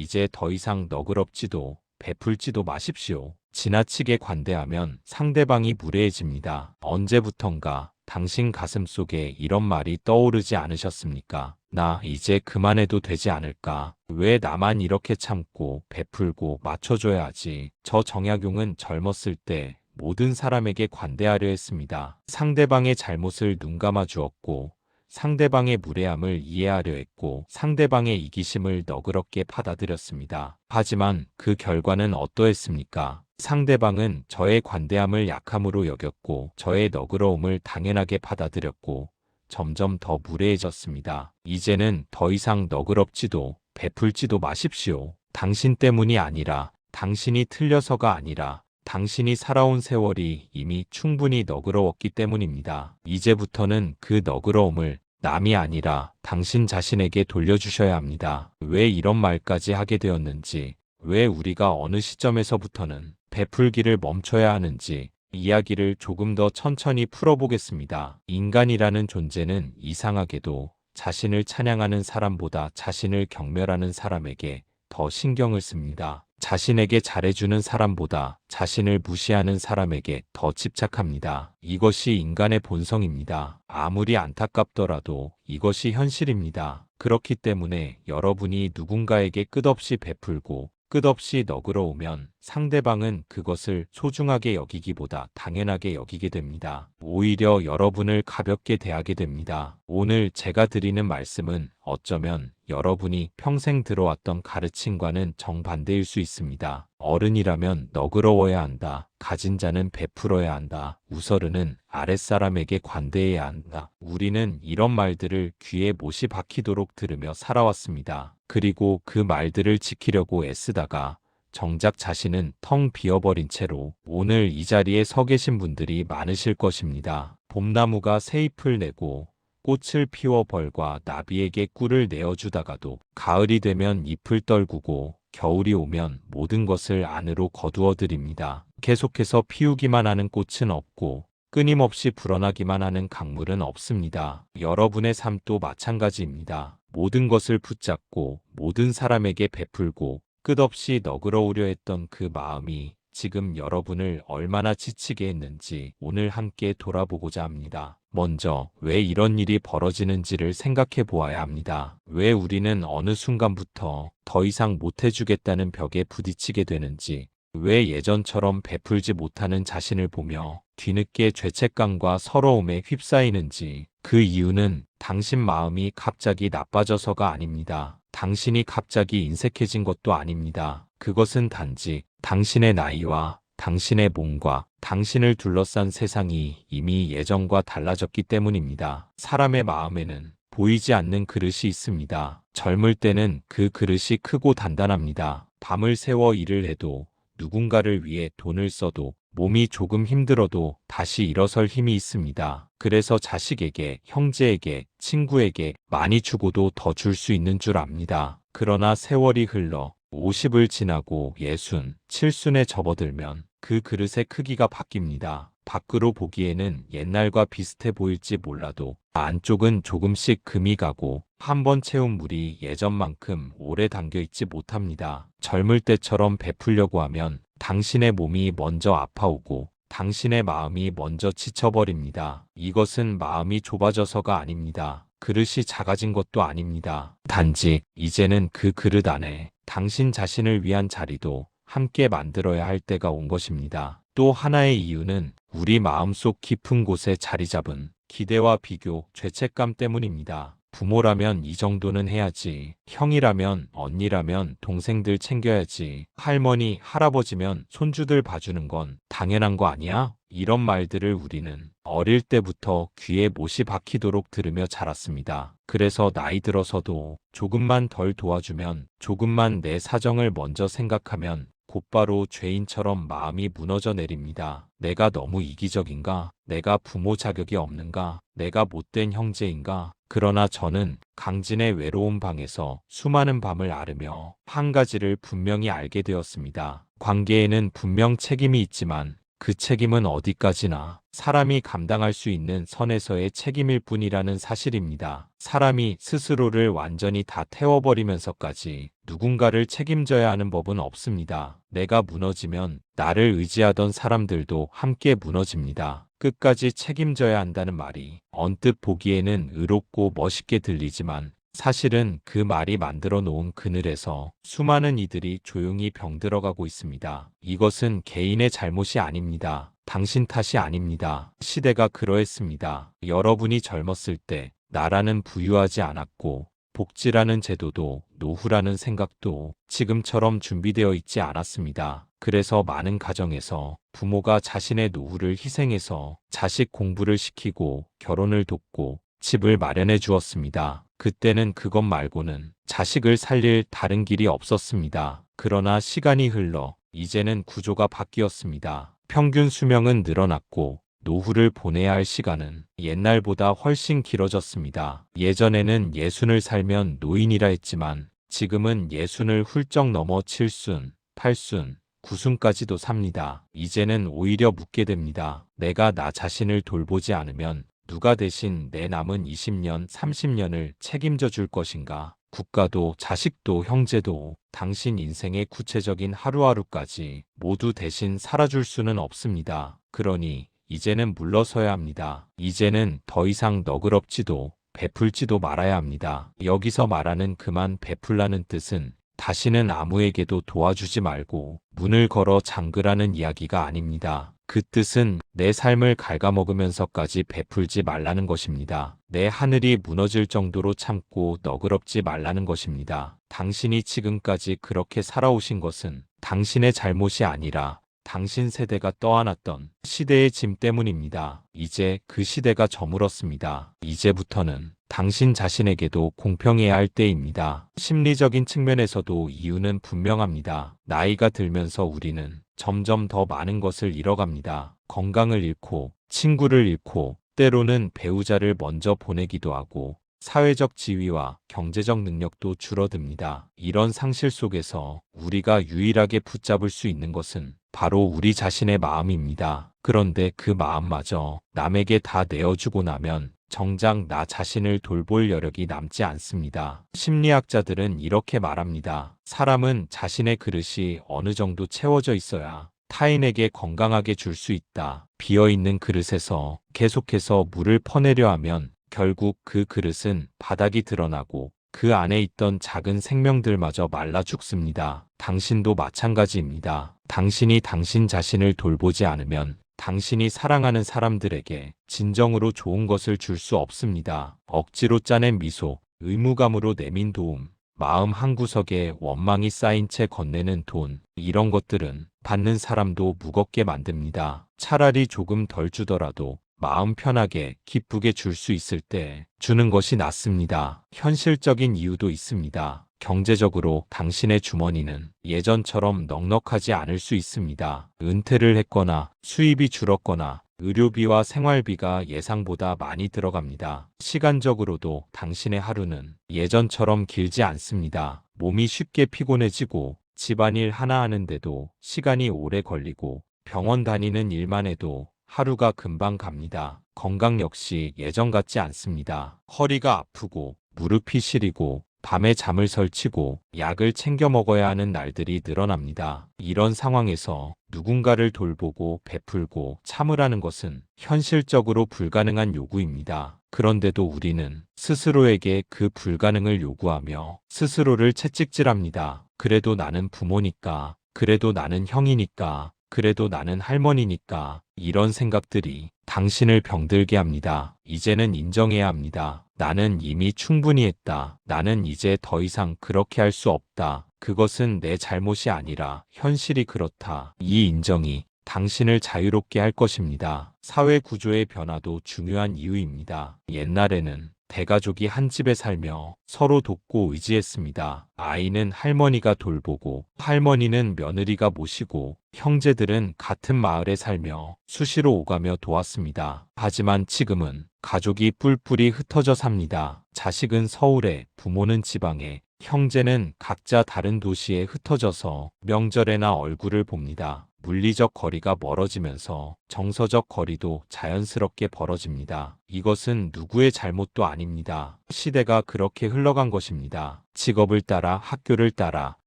이제 더 이상 너그럽지도 베풀지도 마십시오. 지나치게 관대하면 상대방이 무례해집니다. 언제부턴가 당신 가슴 속에 이런 말이 떠오르지 않으셨습니까? 나 이제 그만해도 되지 않을까? 왜 나만 이렇게 참고 베풀고 맞춰줘야 하지? 저 정약용은 젊었을 때 모든 사람에게 관대하려 했습니다. 상대방의 잘못을 눈감아 주었고, 상대방의 무례함을 이해하려 했고, 상대방의 이기심을 너그럽게 받아들였습니다. 하지만 그 결과는 어떠했습니까? 상대방은 저의 관대함을 약함으로 여겼고, 저의 너그러움을 당연하게 받아들였고, 점점 더 무례해졌습니다. 이제는 더 이상 너그럽지도 베풀지도 마십시오. 당신 때문이 아니라, 당신이 틀려서가 아니라, 당신이 살아온 세월이 이미 충분히 너그러웠기 때문입니다. 이제부터는 그 너그러움을 남이 아니라 당신 자신에게 돌려주셔야 합니다. 왜 이런 말까지 하게 되었는지, 왜 우리가 어느 시점에서부터는 베풀기를 멈춰야 하는지 이야기를 조금 더 천천히 풀어보겠습니다. 인간이라는 존재는 이상하게도 자신을 찬양하는 사람보다 자신을 경멸하는 사람에게 더 신경을 씁니다. 자신에게 잘해주는 사람보다 자신을 무시하는 사람에게 더 집착합니다. 이것이 인간의 본성입니다. 아무리 안타깝더라도 이것이 현실입니다. 그렇기 때문에 여러분이 누군가에게 끝없이 베풀고 끝없이 너그러우면 상대방은 그것을 소중하게 여기기보다 당연하게 여기게 됩니다. 오히려 여러분을 가볍게 대하게 됩니다. 오늘 제가 드리는 말씀은 어쩌면 여러분이 평생 들어왔던 가르침과는 정반대일 수 있습니다. 어른이라면 너그러워야 한다. 가진 자는 베풀어야 한다. 우서르는 아랫사람에게 관대해야 한다. 우리는 이런 말들을 귀에 못이 박히도록 들으며 살아왔습니다. 그리고 그 말들을 지키려고 애쓰다가 정작 자신은 텅 비어버린 채로 오늘 이 자리에 서 계신 분들이 많으실 것입니다. 봄나무가 새 잎을 내고 꽃을 피워 벌과 나비에게 꿀을 내어주다가도 가을이 되면 잎을 떨구고 겨울이 오면 모든 것을 안으로 거두어 드립니다. 계속해서 피우기만 하는 꽃은 없고 끊임없이 불어나기만 하는 강물은 없습니다. 여러분의 삶도 마찬가지입니다. 모든 것을 붙잡고 모든 사람에게 베풀고 끝없이 너그러우려 했던 그 마음이 지금 여러분을 얼마나 지치게 했는지 오늘 함께 돌아보고자 합니다. 먼저 왜 이런 일이 벌어지는지를 생각해 보아야 합니다. 왜 우리는 어느 순간부터 더 이상 못해주겠다는 벽에 부딪히게 되는지, 왜 예전처럼 베풀지 못하는 자신을 보며 뒤늦게 죄책감과 서러움에 휩싸이는지, 그 이유는 당신 마음이 갑자기 나빠져서가 아닙니다. 당신이 갑자기 인색해진 것도 아닙니다. 그것은 단지 당신의 나이와 당신의 몸과 당신을 둘러싼 세상이 이미 예전과 달라졌기 때문입니다. 사람의 마음에는 보이지 않는 그릇이 있습니다. 젊을 때는 그 그릇이 크고 단단합니다. 밤을 새워 일을 해도 누군가를 위해 돈을 써도 몸이 조금 힘들어도 다시 일어설 힘이 있습니다. 그래서 자식에게, 형제에게, 친구에게 많이 주고도 더 줄 수 있는 줄 압니다. 그러나 세월이 흘러 50을 지나고 60, 70에 접어들면 그 그릇의 크기가 바뀝니다. 밖으로 보기에는 옛날과 비슷해 보일지 몰라도 안쪽은 조금씩 금이 가고 한 번 채운 물이 예전만큼 오래 담겨 있지 못합니다. 젊을 때처럼 베풀려고 하면 당신의 몸이 먼저 아파오고 당신의 마음이 먼저 지쳐버립니다. 이것은 마음이 좁아져서가 아닙니다. 그릇이 작아진 것도 아닙니다. 단지 이제는 그 그릇 안에 당신 자신을 위한 자리도 함께 만들어야 할 때가 온 것입니다. 또 하나의 이유는 우리 마음속 깊은 곳에 자리 잡은 기대와 비교, 죄책감 때문입니다. 부모라면 이 정도는 해야지. 형이라면, 언니라면 동생들 챙겨야지. 할머니, 할아버지면 손주들 봐주는 건 당연한 거 아니야? 이런 말들을 우리는 어릴 때부터 귀에 못이 박히도록 들으며 자랐습니다. 그래서 나이 들어서도 조금만 덜 도와주면, 조금만 내 사정을 먼저 생각하면 곧바로 죄인처럼 마음이 무너져 내립니다. 내가 너무 이기적인가? 내가 부모 자격이 없는가? 내가 못된 형제인가? 그러나 저는 강진의 외로운 방에서 수많은 밤을 앓으며 한 가지를 분명히 알게 되었습니다. 관계에는 분명 책임이 있지만 그 책임은 어디까지나 사람이 감당할 수 있는 선에서의 책임일 뿐이라는 사실입니다. 사람이 스스로를 완전히 다 태워버리면서까지 누군가를 책임져야 하는 법은 없습니다. 내가 무너지면 나를 의지하던 사람들도 함께 무너집니다. 끝까지 책임져야 한다는 말이 언뜻 보기에는 의롭고 멋있게 들리지만 사실은 그 말이 만들어 놓은 그늘에서 수많은 이들이 조용히 병들어가고 있습니다. 이것은 개인의 잘못이 아닙니다. 당신 탓이 아닙니다. 시대가 그러했습니다. 여러분이 젊었을 때 나라는 부유하지 않았고 복지라는 제도도 노후라는 생각도 지금처럼 준비되어 있지 않았습니다. 그래서 많은 가정에서 부모가 자신의 노후를 희생해서 자식 공부를 시키고 결혼을 돕고 집을 마련해 주었습니다. 그때는 그것 말고는 자식을 살릴 다른 길이 없었습니다. 그러나 시간이 흘러 이제는 구조가 바뀌었습니다. 평균 수명은 늘어났고 노후를 보내야 할 시간은 옛날보다 훨씬 길어졌습니다. 예전에는 60을 살면 노인이라 했지만 지금은 60을 훌쩍 넘어 7순, 8순, 9순까지도 삽니다. 이제는 오히려 묻게 됩니다. 내가 나 자신을 돌보지 않으면 누가 대신 내 남은 20년, 30년을 책임져 줄 것인가? 국가도 자식도 형제도 당신 인생의 구체적인 하루하루까지 모두 대신 살아줄 수는 없습니다. 그러니 이제는 물러서야 합니다. 이제는 더 이상 너그럽지도 베풀지도 말아야 합니다. 여기서 말하는 그만 베풀라는 뜻은 다시는 아무에게도 도와주지 말고 문을 걸어 잠그라는 이야기가 아닙니다. 그 뜻은 내 삶을 갉아먹으면서까지 베풀지 말라는 것입니다. 내 하늘이 무너질 정도로 참고 너그럽지 말라는 것입니다. 당신이 지금까지 그렇게 살아오신 것은 당신의 잘못이 아니라 당신 세대가 떠안았던 시대의 짐 때문입니다. 이제 그 시대가 저물었습니다. 이제부터는 당신 자신에게도 공평해야 할 때입니다. 심리적인 측면에서도 이유는 분명합니다. 나이가 들면서 우리는 점점 더 많은 것을 잃어갑니다. 건강을 잃고, 친구를 잃고, 때로는 배우자를 먼저 보내기도 하고, 사회적 지위와 경제적 능력도 줄어듭니다. 이런 상실 속에서 우리가 유일하게 붙잡을 수 있는 것은 바로 우리 자신의 마음입니다. 그런데 그 마음마저 남에게 다 내어주고 나면 정작 나 자신을 돌볼 여력이 남지 않습니다. 심리학자들은 이렇게 말합니다. 사람은 자신의 그릇이 어느 정도 채워져 있어야 타인에게 건강하게 줄 수 있다. 비어있는 그릇에서 계속해서 물을 퍼내려 하면 결국 그 그릇은 바닥이 드러나고 그 안에 있던 작은 생명들마저 말라 죽습니다. 당신도 마찬가지입니다. 당신이 당신 자신을 돌보지 않으면 당신이 사랑하는 사람들에게 진정으로 좋은 것을 줄 수 없습니다. 억지로 짜낸 미소, 의무감으로 내민 도움, 마음 한구석에 원망이 쌓인 채 건네는 돈, 이런 것들은 받는 사람도 무겁게 만듭니다. 차라리 조금 덜 주더라도 마음 편하게 기쁘게 줄 수 있을 때 주는 것이 낫습니다. 현실적인 이유도 있습니다. 경제적으로 당신의 주머니는 예전처럼 넉넉하지 않을 수 있습니다. 은퇴를 했거나 수입이 줄었거나 의료비와 생활비가 예상보다 많이 들어갑니다. 시간적으로도 당신의 하루는 예전처럼 길지 않습니다. 몸이 쉽게 피곤해지고 집안일 하나 하는데도 시간이 오래 걸리고 병원 다니는 일만 해도 하루가 금방 갑니다. 건강 역시 예전 같지 않습니다. 허리가 아프고 무릎이 시리고 밤에 잠을 설치고 약을 챙겨 먹어야 하는 날들이 늘어납니다. 이런 상황에서 누군가를 돌보고 베풀고 참으라는 것은 현실적으로 불가능한 요구입니다. 그런데도 우리는 스스로에게 그 불가능을 요구하며 스스로를 채찍질합니다. 그래도 나는 부모니까, 그래도 나는 형이니까, 그래도 나는 할머니니까 이런 생각들이 당신을 병들게 합니다. 이제는 인정해야 합니다. 나는 이미 충분히 했다. 나는 이제 더 이상 그렇게 할 수 없다. 그것은 내 잘못이 아니라 현실이 그렇다. 이 인정이 당신을 자유롭게 할 것입니다. 사회 구조의 변화도 중요한 이유입니다. 옛날에는 대가족이 한 집에 살며 서로 돕고 의지했습니다. 아이는 할머니가 돌보고 할머니는 며느리가 모시고 형제들은 같은 마을에 살며 수시로 오가며 도왔습니다. 하지만 지금은 가족이 뿔뿔이 흩어져 삽니다. 자식은 서울에, 부모는 지방에, 형제는 각자 다른 도시에 흩어져서 명절에나 얼굴을 봅니다. 물리적 거리가 멀어지면서 정서적 거리도 자연스럽게 벌어집니다. 이것은 누구의 잘못도 아닙니다. 시대가 그렇게 흘러간 것입니다. 직업을 따라 학교를 따라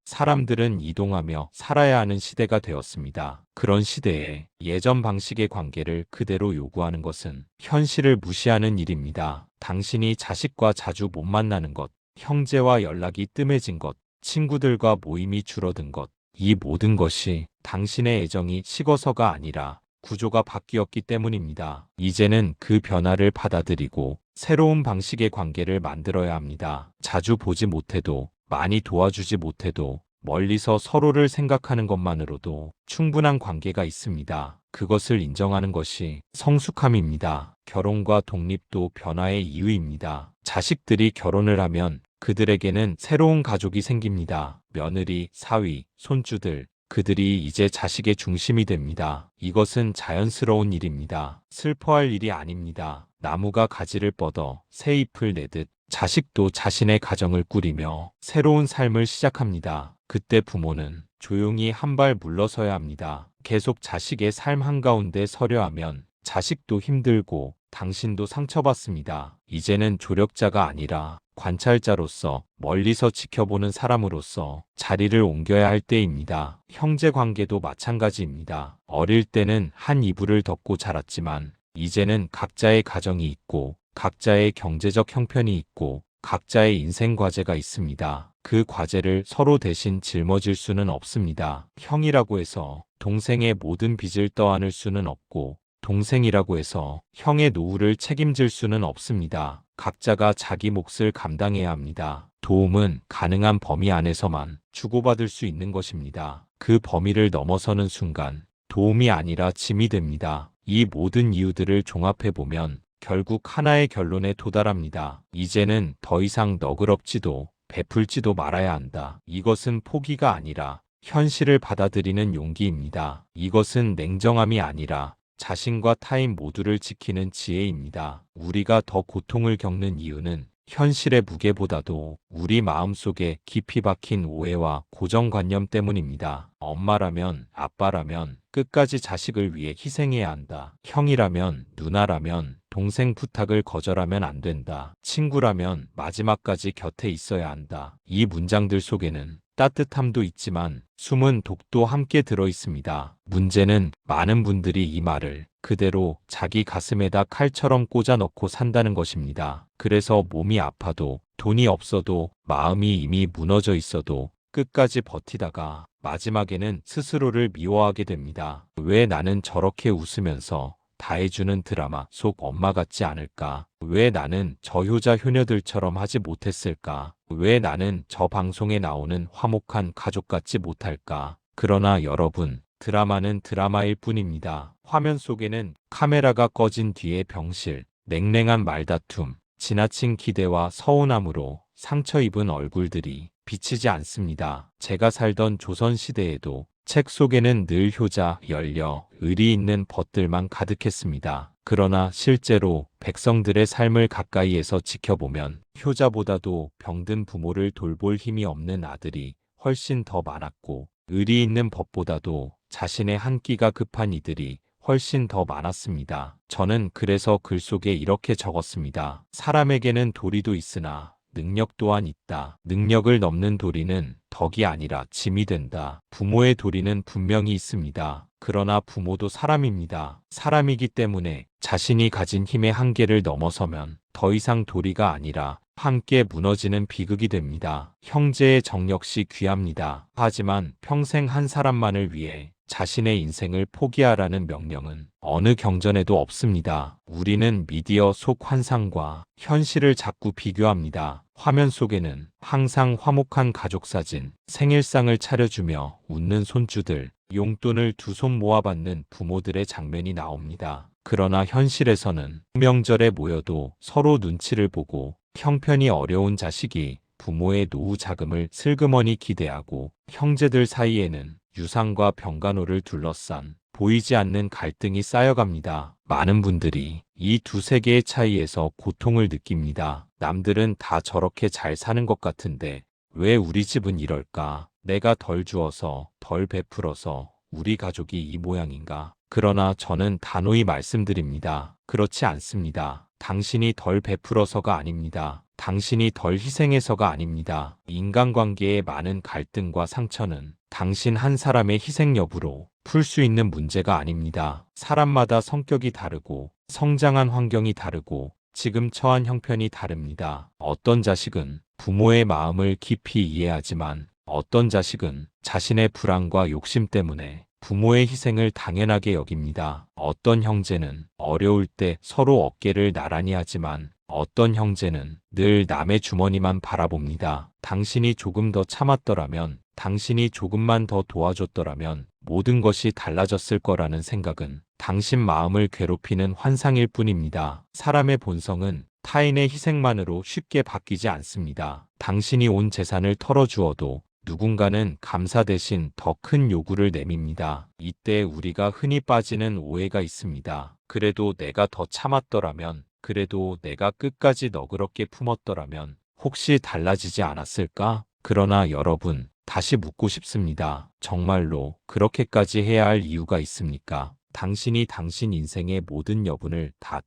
사람들은 이동하며 살아야 하는 시대가 되었습니다. 그런 시대에 예전 방식의 관계를 그대로 요구하는 것은 현실을 무시하는 일입니다. 당신이 자식과 자주 못 만나는 것, 형제와 연락이 뜸해진 것, 친구들과 모임이 줄어든 것, 이 모든 것이 당신의 애정이 식어서가 아니라 구조가 바뀌었기 때문입니다. 이제는 그 변화를 받아들이고 새로운 방식의 관계를 만들어야 합니다. 자주 보지 못해도, 많이 도와주지 못해도 멀리서 서로를 생각하는 것만으로도 충분한 관계가 있습니다. 그것을 인정하는 것이 성숙함입니다. 결혼과 독립도 변화의 이유입니다. 자식들이 결혼을 하면 그들에게는 새로운 가족이 생깁니다. 며느리, 사위, 손주들, 그들이 이제 자식의 중심이 됩니다. 이것은 자연스러운 일입니다. 슬퍼할 일이 아닙니다. 나무가 가지를 뻗어 새 잎을 내듯 자식도 자신의 가정을 꾸리며 새로운 삶을 시작합니다. 그때 부모는 조용히 한 발 물러서야 합니다. 계속 자식의 삶 한가운데 서려 하면 자식도 힘들고 당신도 상처받습니다. 이제는 조력자가 아니라 관찰자로서 멀리서 지켜보는 사람으로서 자리를 옮겨야 할 때입니다. 형제 관계도 마찬가지입니다. 어릴 때는 한 이불을 덮고 자랐지만 이제는 각자의 가정이 있고 각자의 경제적 형편이 있고 각자의 인생 과제가 있습니다. 그 과제를 서로 대신 짊어질 수는 없습니다. 형이라고 해서 동생의 모든 빚을 떠안을 수는 없고 동생이라고 해서 형의 노후를 책임질 수는 없습니다. 각자가 자기 몫을 감당해야 합니다. 도움은 가능한 범위 안에서만 주고받을 수 있는 것입니다. 그 범위를 넘어서는 순간 도움이 아니라 짐이 됩니다. 이 모든 이유들을 종합해보면 결국 하나의 결론에 도달합니다. 이제는 더 이상 너그럽지도 베풀지도 말아야 한다. 이것은 포기가 아니라 현실을 받아들이는 용기입니다. 이것은 냉정함이 아니라 자신과 타인 모두를 지키는 지혜입니다. 우리가 더 고통을 겪는 이유는 현실의 무게보다도 우리 마음속에 깊이 박힌 오해와 고정관념 때문입니다. 엄마라면, 아빠라면 끝까지 자식을 위해 희생해야 한다. 형이라면, 누나라면 동생 부탁을 거절하면 안 된다. 친구라면 마지막까지 곁에 있어야 한다. 이 문장들 속에는 따뜻함도 있지만 숨은 독도 함께 들어 있습니다. 문제는 많은 분들이 이 말을 그대로 자기 가슴에다 칼처럼 꽂아 넣고 산다는 것입니다. 그래서 몸이 아파도 돈이 없어도 마음이 이미 무너져 있어도 끝까지 버티다가 마지막에는 스스로를 미워하게 됩니다. 왜 나는 저렇게 웃으면서 다 해주는 드라마 속 엄마 같지 않을까? 왜 나는 저 효자 효녀들처럼 하지 못했을까? 왜 나는 저 방송에 나오는 화목한 가족 같지 못할까? 그러나 여러분, 드라마는 드라마일 뿐입니다. 화면 속에는 카메라가 꺼진 뒤의 병실, 냉랭한 말다툼, 지나친 기대와 서운함으로 상처 입은 얼굴들이 비치지 않습니다. 제가 살던 조선시대에도 책 속에는 늘 효자, 연려, 의리 있는 벗들만 가득했습니다. 그러나 실제로 백성들의 삶을 가까이에서 지켜보면 효자보다도 병든 부모를 돌볼 힘이 없는 아들이 훨씬 더 많았고 의리 있는 벗보다도 자신의 한 끼가 급한 이들이 훨씬 더 많았습니다. 저는 그래서 글 속에 이렇게 적었습니다. 사람에게는 도리도 있으나 능력 또한 있다. 능력을 넘는 도리는 덕이 아니라 짐이 된다. 부모의 도리는 분명히 있습니다. 그러나 부모도 사람입니다. 사람이기 때문에 자신이 가진 힘의 한계를 넘어서면 더 이상 도리가 아니라 함께 무너지는 비극이 됩니다. 형제의 정 역시 귀합니다. 하지만 평생 한 사람만을 위해 자신의 인생을 포기하라는 명령은 어느 경전에도 없습니다. 우리는 미디어 속 환상과 현실을 자꾸 비교합니다. 화면 속에는 항상 화목한 가족사진, 생일상을 차려주며 웃는 손주들, 용돈을 두 손 모아받는 부모들의 장면이 나옵니다. 그러나 현실에서는 명절에 모여도 서로 눈치를 보고 형편이 어려운 자식이 부모의 노후 자금을 슬그머니 기대하고 형제들 사이에는 유산과 병간호를 둘러싼 보이지 않는 갈등이 쌓여갑니다. 많은 분들이 이 두 세계의 차이에서 고통을 느낍니다. 남들은 다 저렇게 잘 사는 것 같은데 왜 우리 집은 이럴까? 내가 덜 주어서, 덜 베풀어서 우리 가족이 이 모양인가? 그러나 저는 단호히 말씀드립니다. 그렇지 않습니다. 당신이 덜 베풀어서가 아닙니다. 당신이 덜 희생해서가 아닙니다. 인간관계의 많은 갈등과 상처는 당신 한 사람의 희생 여부로 풀 수 있는 문제가 아닙니다. 사람마다 성격이 다르고 성장한 환경이 다르고 지금 처한 형편이 다릅니다. 어떤 자식은 부모의 마음을 깊이 이해하지만 어떤 자식은 자신의 불안과 욕심 때문에 부모의 희생을 당연하게 여깁니다. 어떤 형제는 어려울 때 서로 어깨를 나란히 하지만 어떤 형제는 늘 남의 주머니만 바라봅니다. 당신이 조금 더 참았더라면, 당신이 조금만 더 도와줬더라면 모든 것이 달라졌을 거라는 생각은 당신 마음을 괴롭히는 환상일 뿐입니다. 사람의 본성은 타인의 희생만으로 쉽게 바뀌지 않습니다. 당신이 온 재산을 털어주어도 누군가는 감사 대신 더 큰 요구를 내밉니다. 이때 우리가 흔히 빠지는 오해가 있습니다. 그래도 내가 더 참았더라면, 그래도 내가 끝까지 너그럽게 품었더라면 혹시 달라지지 않았을까? 그러나 여러분, 다시 묻고 싶습니다. 정말로 그렇게까지 해야 할 이유가 있습니까? 당신이 당신 인생의 모든 여분을 다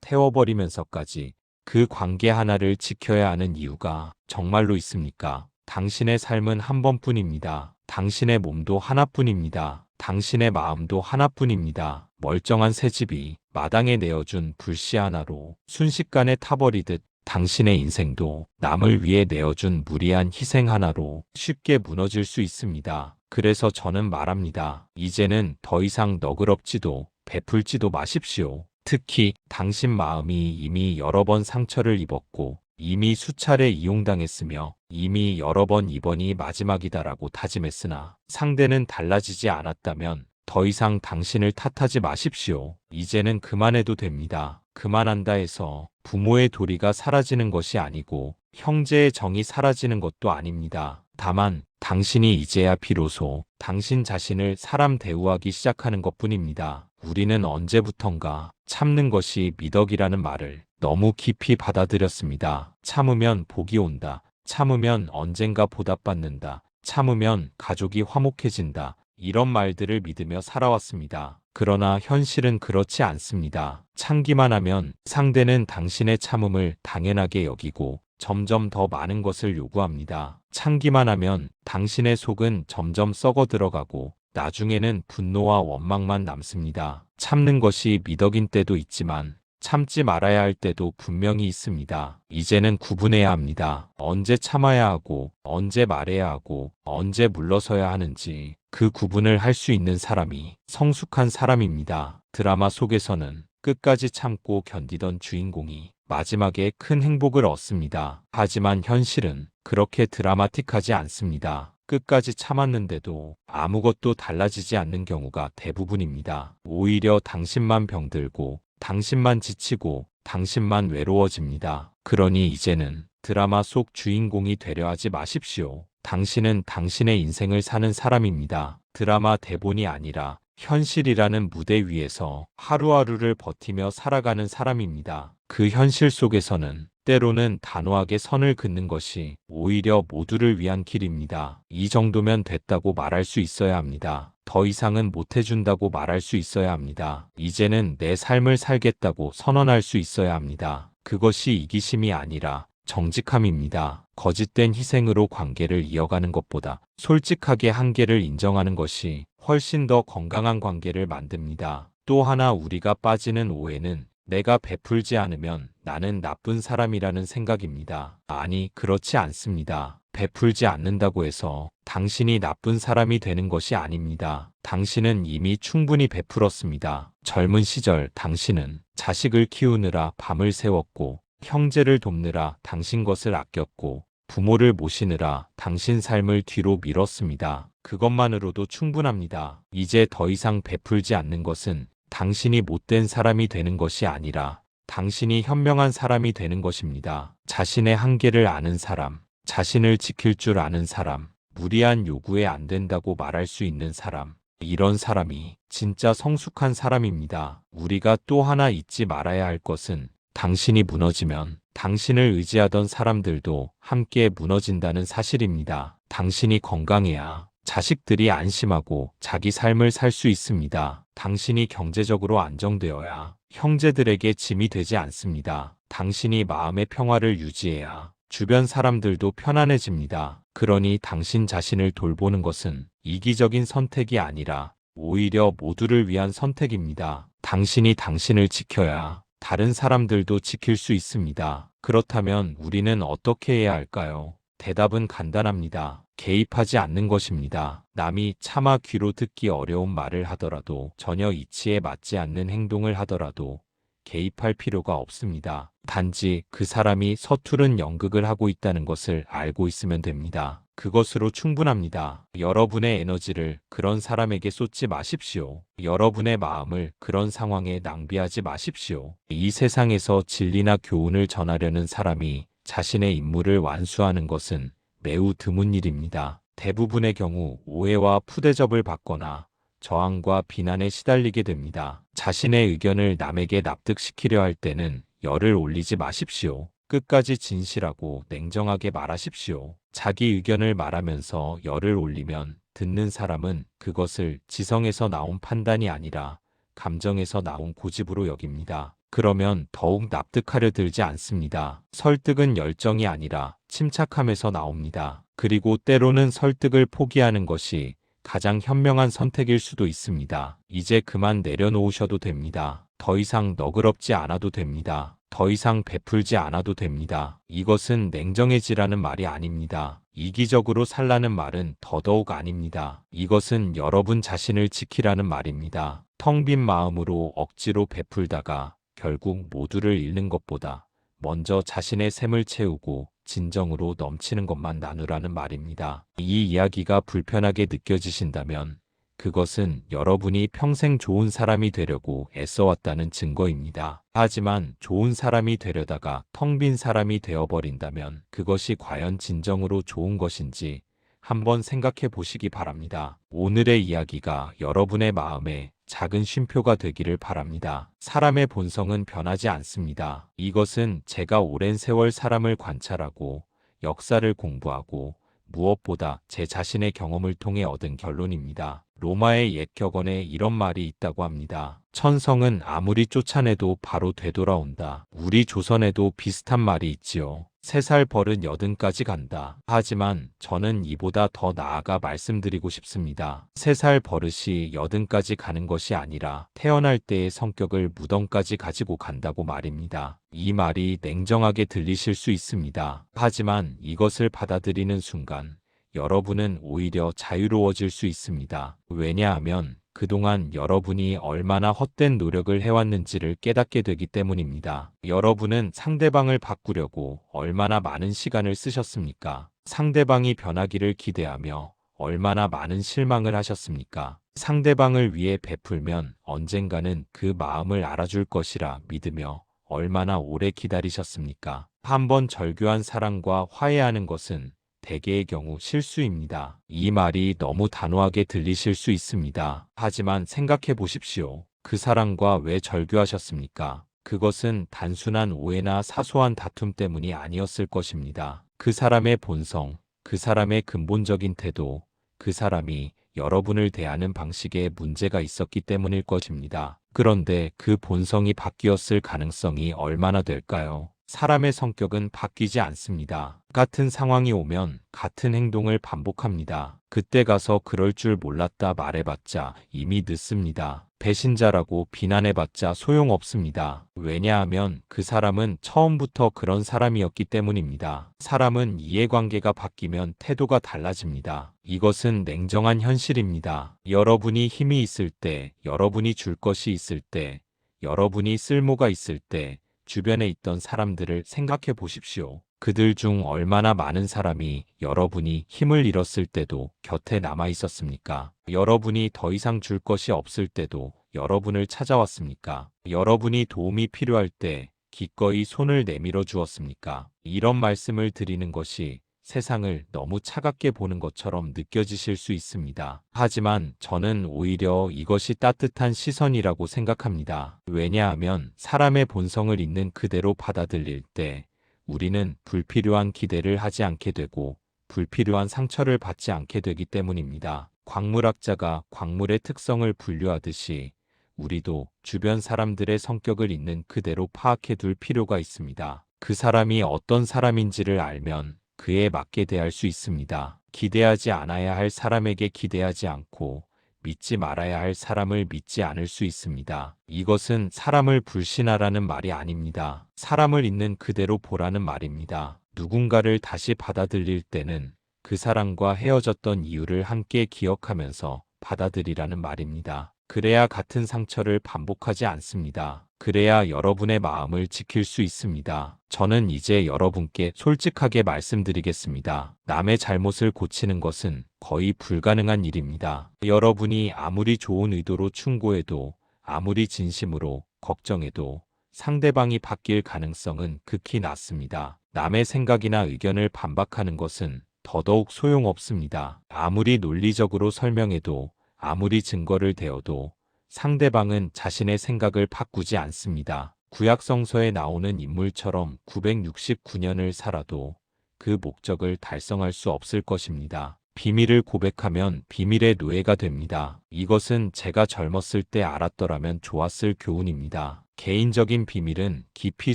태워버리면서까지 그 관계 하나를 지켜야 하는 이유가 정말로 있습니까? 당신의 삶은 한 번뿐입니다. 당신의 몸도 하나뿐입니다. 당신의 마음도 하나뿐입니다. 멀쩡한 새집이 마당에 내어준 불씨 하나로 순식간에 타버리듯 당신의 인생도 남을 위해 내어준 무리한 희생 하나로 쉽게 무너질 수 있습니다. 그래서 저는 말합니다. 이제는 더 이상 너그럽지도 베풀지도 마십시오. 특히 당신 마음이 이미 여러 번 상처를 입었고 이미 수차례 이용당했으며 이미 여러 번 이번이 마지막이다라고 다짐했으나 상대는 달라지지 않았다면 더 이상 당신을 탓하지 마십시오. 이제는 그만해도 됩니다. 그만한다 해서 부모의 도리가 사라지는 것이 아니고 형제의 정이 사라지는 것도 아닙니다. 다만 당신이 이제야 비로소 당신 자신을 사람 대우하기 시작하는 것뿐입니다. 우리는 언제부턴가 참는 것이 미덕이라는 말을 너무 깊이 받아들였습니다. 참으면 복이 온다. 참으면 언젠가 보답받는다. 참으면 가족이 화목해진다. 이런 말들을 믿으며 살아왔습니다. 그러나 현실은 그렇지 않습니다. 참기만 하면 상대는 당신의 참음을 당연하게 여기고 점점 더 많은 것을 요구합니다. 참기만 하면 당신의 속은 점점 썩어 들어가고 나중에는 분노와 원망만 남습니다. 참는 것이 미덕인 때도 있지만 참지 말아야 할 때도 분명히 있습니다. 이제는 구분해야 합니다. 언제 참아야 하고 언제 말해야 하고 언제 물러서야 하는지 그 구분을 할 수 있는 사람이 성숙한 사람입니다. 드라마 속에서는 끝까지 참고 견디던 주인공이 마지막에 큰 행복을 얻습니다. 하지만 현실은 그렇게 드라마틱하지 않습니다. 끝까지 참았는데도 아무것도 달라지지 않는 경우가 대부분입니다. 오히려 당신만 병들고 당신만 지치고 당신만 외로워집니다. 그러니 이제는 드라마 속 주인공이 되려 하지 마십시오. 당신은 당신의 인생을 사는 사람입니다. 드라마 대본이 아니라 현실이라는 무대 위에서 하루하루를 버티며 살아가는 사람입니다. 그 현실 속에서는 때로는 단호하게 선을 긋는 것이 오히려 모두를 위한 길입니다. 이 정도면 됐다고 말할 수 있어야 합니다. 더 이상은 못해준다고 말할 수 있어야 합니다. 이제는 내 삶을 살겠다고 선언할 수 있어야 합니다. 그것이 이기심이 아니라 정직함입니다. 거짓된 희생으로 관계를 이어가는 것보다 솔직하게 한계를 인정하는 것이 훨씬 더 건강한 관계를 만듭니다. 또 하나 우리가 빠지는 오해는 내가 베풀지 않으면 나는 나쁜 사람이라는 생각입니다. 아니, 그렇지 않습니다. 베풀지 않는다고 해서 당신이 나쁜 사람이 되는 것이 아닙니다. 당신은 이미 충분히 베풀었습니다. 젊은 시절 당신은 자식을 키우느라 밤을 새웠고 형제를 돕느라 당신 것을 아꼈고 부모를 모시느라 당신 삶을 뒤로 밀었습니다. 그것만으로도 충분합니다. 이제 더 이상 베풀지 않는 것은 당신이 못된 사람이 되는 것이 아니라 당신이 현명한 사람이 되는 것입니다. 자신의 한계를 아는 사람, 자신을 지킬 줄 아는 사람, 무리한 요구에 안 된다고 말할 수 있는 사람, 이런 사람이 진짜 성숙한 사람입니다. 우리가 또 하나 잊지 말아야 할 것은 당신이 무너지면 당신을 의지하던 사람들도 함께 무너진다는 사실입니다. 당신이 건강해야 자식들이 안심하고 자기 삶을 살 수 있습니다. 당신이 경제적으로 안정되어야 형제들에게 짐이 되지 않습니다. 당신이 마음의 평화를 유지해야 주변 사람들도 편안해집니다. 그러니 당신 자신을 돌보는 것은 이기적인 선택이 아니라 오히려 모두를 위한 선택입니다. 당신이 당신을 지켜야 다른 사람들도 지킬 수 있습니다. 그렇다면 우리는 어떻게 해야 할까요? 대답은 간단합니다. 개입하지 않는 것입니다. 남이 차마 귀로 듣기 어려운 말을 하더라도, 전혀 이치에 맞지 않는 행동을 하더라도 개입할 필요가 없습니다. 단지 그 사람이 서투른 연극을 하고 있다는 것을 알고 있으면 됩니다. 그것으로 충분합니다. 여러분의 에너지를 그런 사람에게 쏟지 마십시오. 여러분의 마음을 그런 상황에 낭비하지 마십시오. 이 세상에서 진리나 교훈을 전하려는 사람이 자신의 임무를 완수하는 것은 매우 드문 일입니다. 대부분의 경우 오해와 푸대접을 받거나 저항과 비난에 시달리게 됩니다. 자신의 의견을 남에게 납득시키려 할 때는 열을 올리지 마십시오. 끝까지 진실하고 냉정하게 말하십시오. 자기 의견을 말하면서 열을 올리면 듣는 사람은 그것을 지성에서 나온 판단이 아니라 감정에서 나온 고집으로 여깁니다. 그러면 더욱 납득하려 들지 않습니다. 설득은 열정이 아니라 침착함에서 나옵니다. 그리고 때로는 설득을 포기하는 것이 가장 현명한 선택일 수도 있습니다. 이제 그만 내려놓으셔도 됩니다. 더 이상 너그럽지 않아도 됩니다. 더 이상 베풀지 않아도 됩니다. 이것은 냉정해지라는 말이 아닙니다. 이기적으로 살라는 말은 더더욱 아닙니다. 이것은 여러분 자신을 지키라는 말입니다. 텅 빈 마음으로 억지로 베풀다가 결국 모두를 잃는 것보다 먼저 자신의 샘을 채우고 진정으로 넘치는 것만 나누라는 말입니다. 이 이야기가 불편하게 느껴지신다면 그것은 여러분이 평생 좋은 사람이 되려고 애써왔다는 증거입니다. 하지만 좋은 사람이 되려다가 텅 빈 사람이 되어버린다면 그것이 과연 진정으로 좋은 것인지 한번 생각해 보시기 바랍니다. 오늘의 이야기가 여러분의 마음에 작은 쉼표가 되기를 바랍니다. 사람의 본성은 변하지 않습니다. 이것은 제가 오랜 세월 사람을 관찰하고 역사를 공부하고 무엇보다 제 자신의 경험을 통해 얻은 결론입니다. 로마의 옛 격언에 이런 말이 있다고 합니다. 천성은 아무리 쫓아내도 바로 되돌아온다. 우리 조선에도 비슷한 말이 있지요. 3살 버릇 80까지 간다. 하지만 저는 이보다 더 나아가 말씀드리고 싶습니다. 3살 버릇이 80까지 가는 것이 아니라 태어날 때의 성격을 무덤까지 가지고 간다고 말입니다. 이 말이 냉정하게 들리실 수 있습니다. 하지만 이것을 받아들이는 순간 여러분은 오히려 자유로워질 수 있습니다. 왜냐하면 그동안 여러분이 얼마나 헛된 노력을 해왔는지를 깨닫게 되기 때문입니다. 여러분은 상대방을 바꾸려고 얼마나 많은 시간을 쓰셨습니까? 상대방이 변하기를 기대하며 얼마나 많은 실망을 하셨습니까? 상대방을 위해 베풀면 언젠가는 그 마음을 알아줄 것이라 믿으며 얼마나 오래 기다리셨습니까? 한번 절교한 사랑과 화해하는 것은 대개의 경우 실수입니다. 이 말이 너무 단호하게 들리실 수 있습니다. 하지만 생각해 보십시오. 그 사랑과 왜 절교하셨습니까? 그것은 단순한 오해나 사소한 다툼 때문이 아니었을 것입니다. 그 사람의 본성, 그 사람의 근본적인 태도, 그 사람이 여러분을 대하는 방식에 문제가 있었기 때문일 것입니다. 그런데 그 본성이 바뀌었을 가능성이 얼마나 될까요? 사람의 성격은 바뀌지 않습니다. 같은 상황이 오면 같은 행동을 반복합니다. 그때 가서 그럴 줄 몰랐다 말해봤자 이미 늦습니다. 배신자라고 비난해봤자 소용없습니다. 왜냐하면 그 사람은 처음부터 그런 사람이었기 때문입니다. 사람은 이해관계가 바뀌면 태도가 달라집니다. 이것은 냉정한 현실입니다. 여러분이 힘이 있을 때, 여러분이 줄 것이 있을 때, 여러분이 쓸모가 있을 때 주변에 있던 사람들을 생각해 보십시오. 그들 중 얼마나 많은 사람이 여러분이 힘을 잃었을 때도 곁에 남아 있었습니까? 여러분이 더 이상 줄 것이 없을 때도 여러분을 찾아왔습니까? 여러분이 도움이 필요할 때 기꺼이 손을 내밀어 주었습니까? 이런 말씀을 드리는 것이 세상을 너무 차갑게 보는 것처럼 느껴지실 수 있습니다. 하지만 저는 오히려 이것이 따뜻한 시선이라고 생각합니다. 왜냐하면 사람의 본성을 있는 그대로 받아들일 때 우리는 불필요한 기대를 하지 않게 되고 불필요한 상처를 받지 않게 되기 때문입니다. 광물학자가 광물의 특성을 분류하듯이 우리도 주변 사람들의 성격을 있는 그대로 파악해 둘 필요가 있습니다. 그 사람이 어떤 사람인지를 알면 그에 맞게 대할 수 있습니다. 기대하지 않아야 할 사람에게 기대하지 않고 믿지 말아야 할 사람을 믿지 않을 수 있습니다. 이것은 사람을 불신하라는 말이 아닙니다. 사람을 있는 그대로 보라는 말입니다. 누군가를 다시 받아들일 때는 그 사람과 헤어졌던 이유를 함께 기억하면서 받아들이라는 말입니다. 그래야 같은 상처를 반복하지 않습니다. 그래야 여러분의 마음을 지킬 수 있습니다. 저는 이제 여러분께 솔직하게 말씀드리겠습니다. 남의 잘못을 고치는 것은 거의 불가능한 일입니다. 여러분이 아무리 좋은 의도로 충고해도, 아무리 진심으로 걱정해도 상대방이 바뀔 가능성은 극히 낮습니다. 남의 생각이나 의견을 반박하는 것은 더더욱 소용없습니다. 아무리 논리적으로 설명해도, 아무리 증거를 대어도 상대방은 자신의 생각을 바꾸지 않습니다. 구약 성서에 나오는 인물처럼 969년을 살아도 그 목적을 달성할 수 없을 것입니다. 비밀을 고백하면 비밀의 노예가 됩니다. 이것은 제가 젊었을 때 알았더라면 좋았을 교훈입니다. 개인적인 비밀은 깊이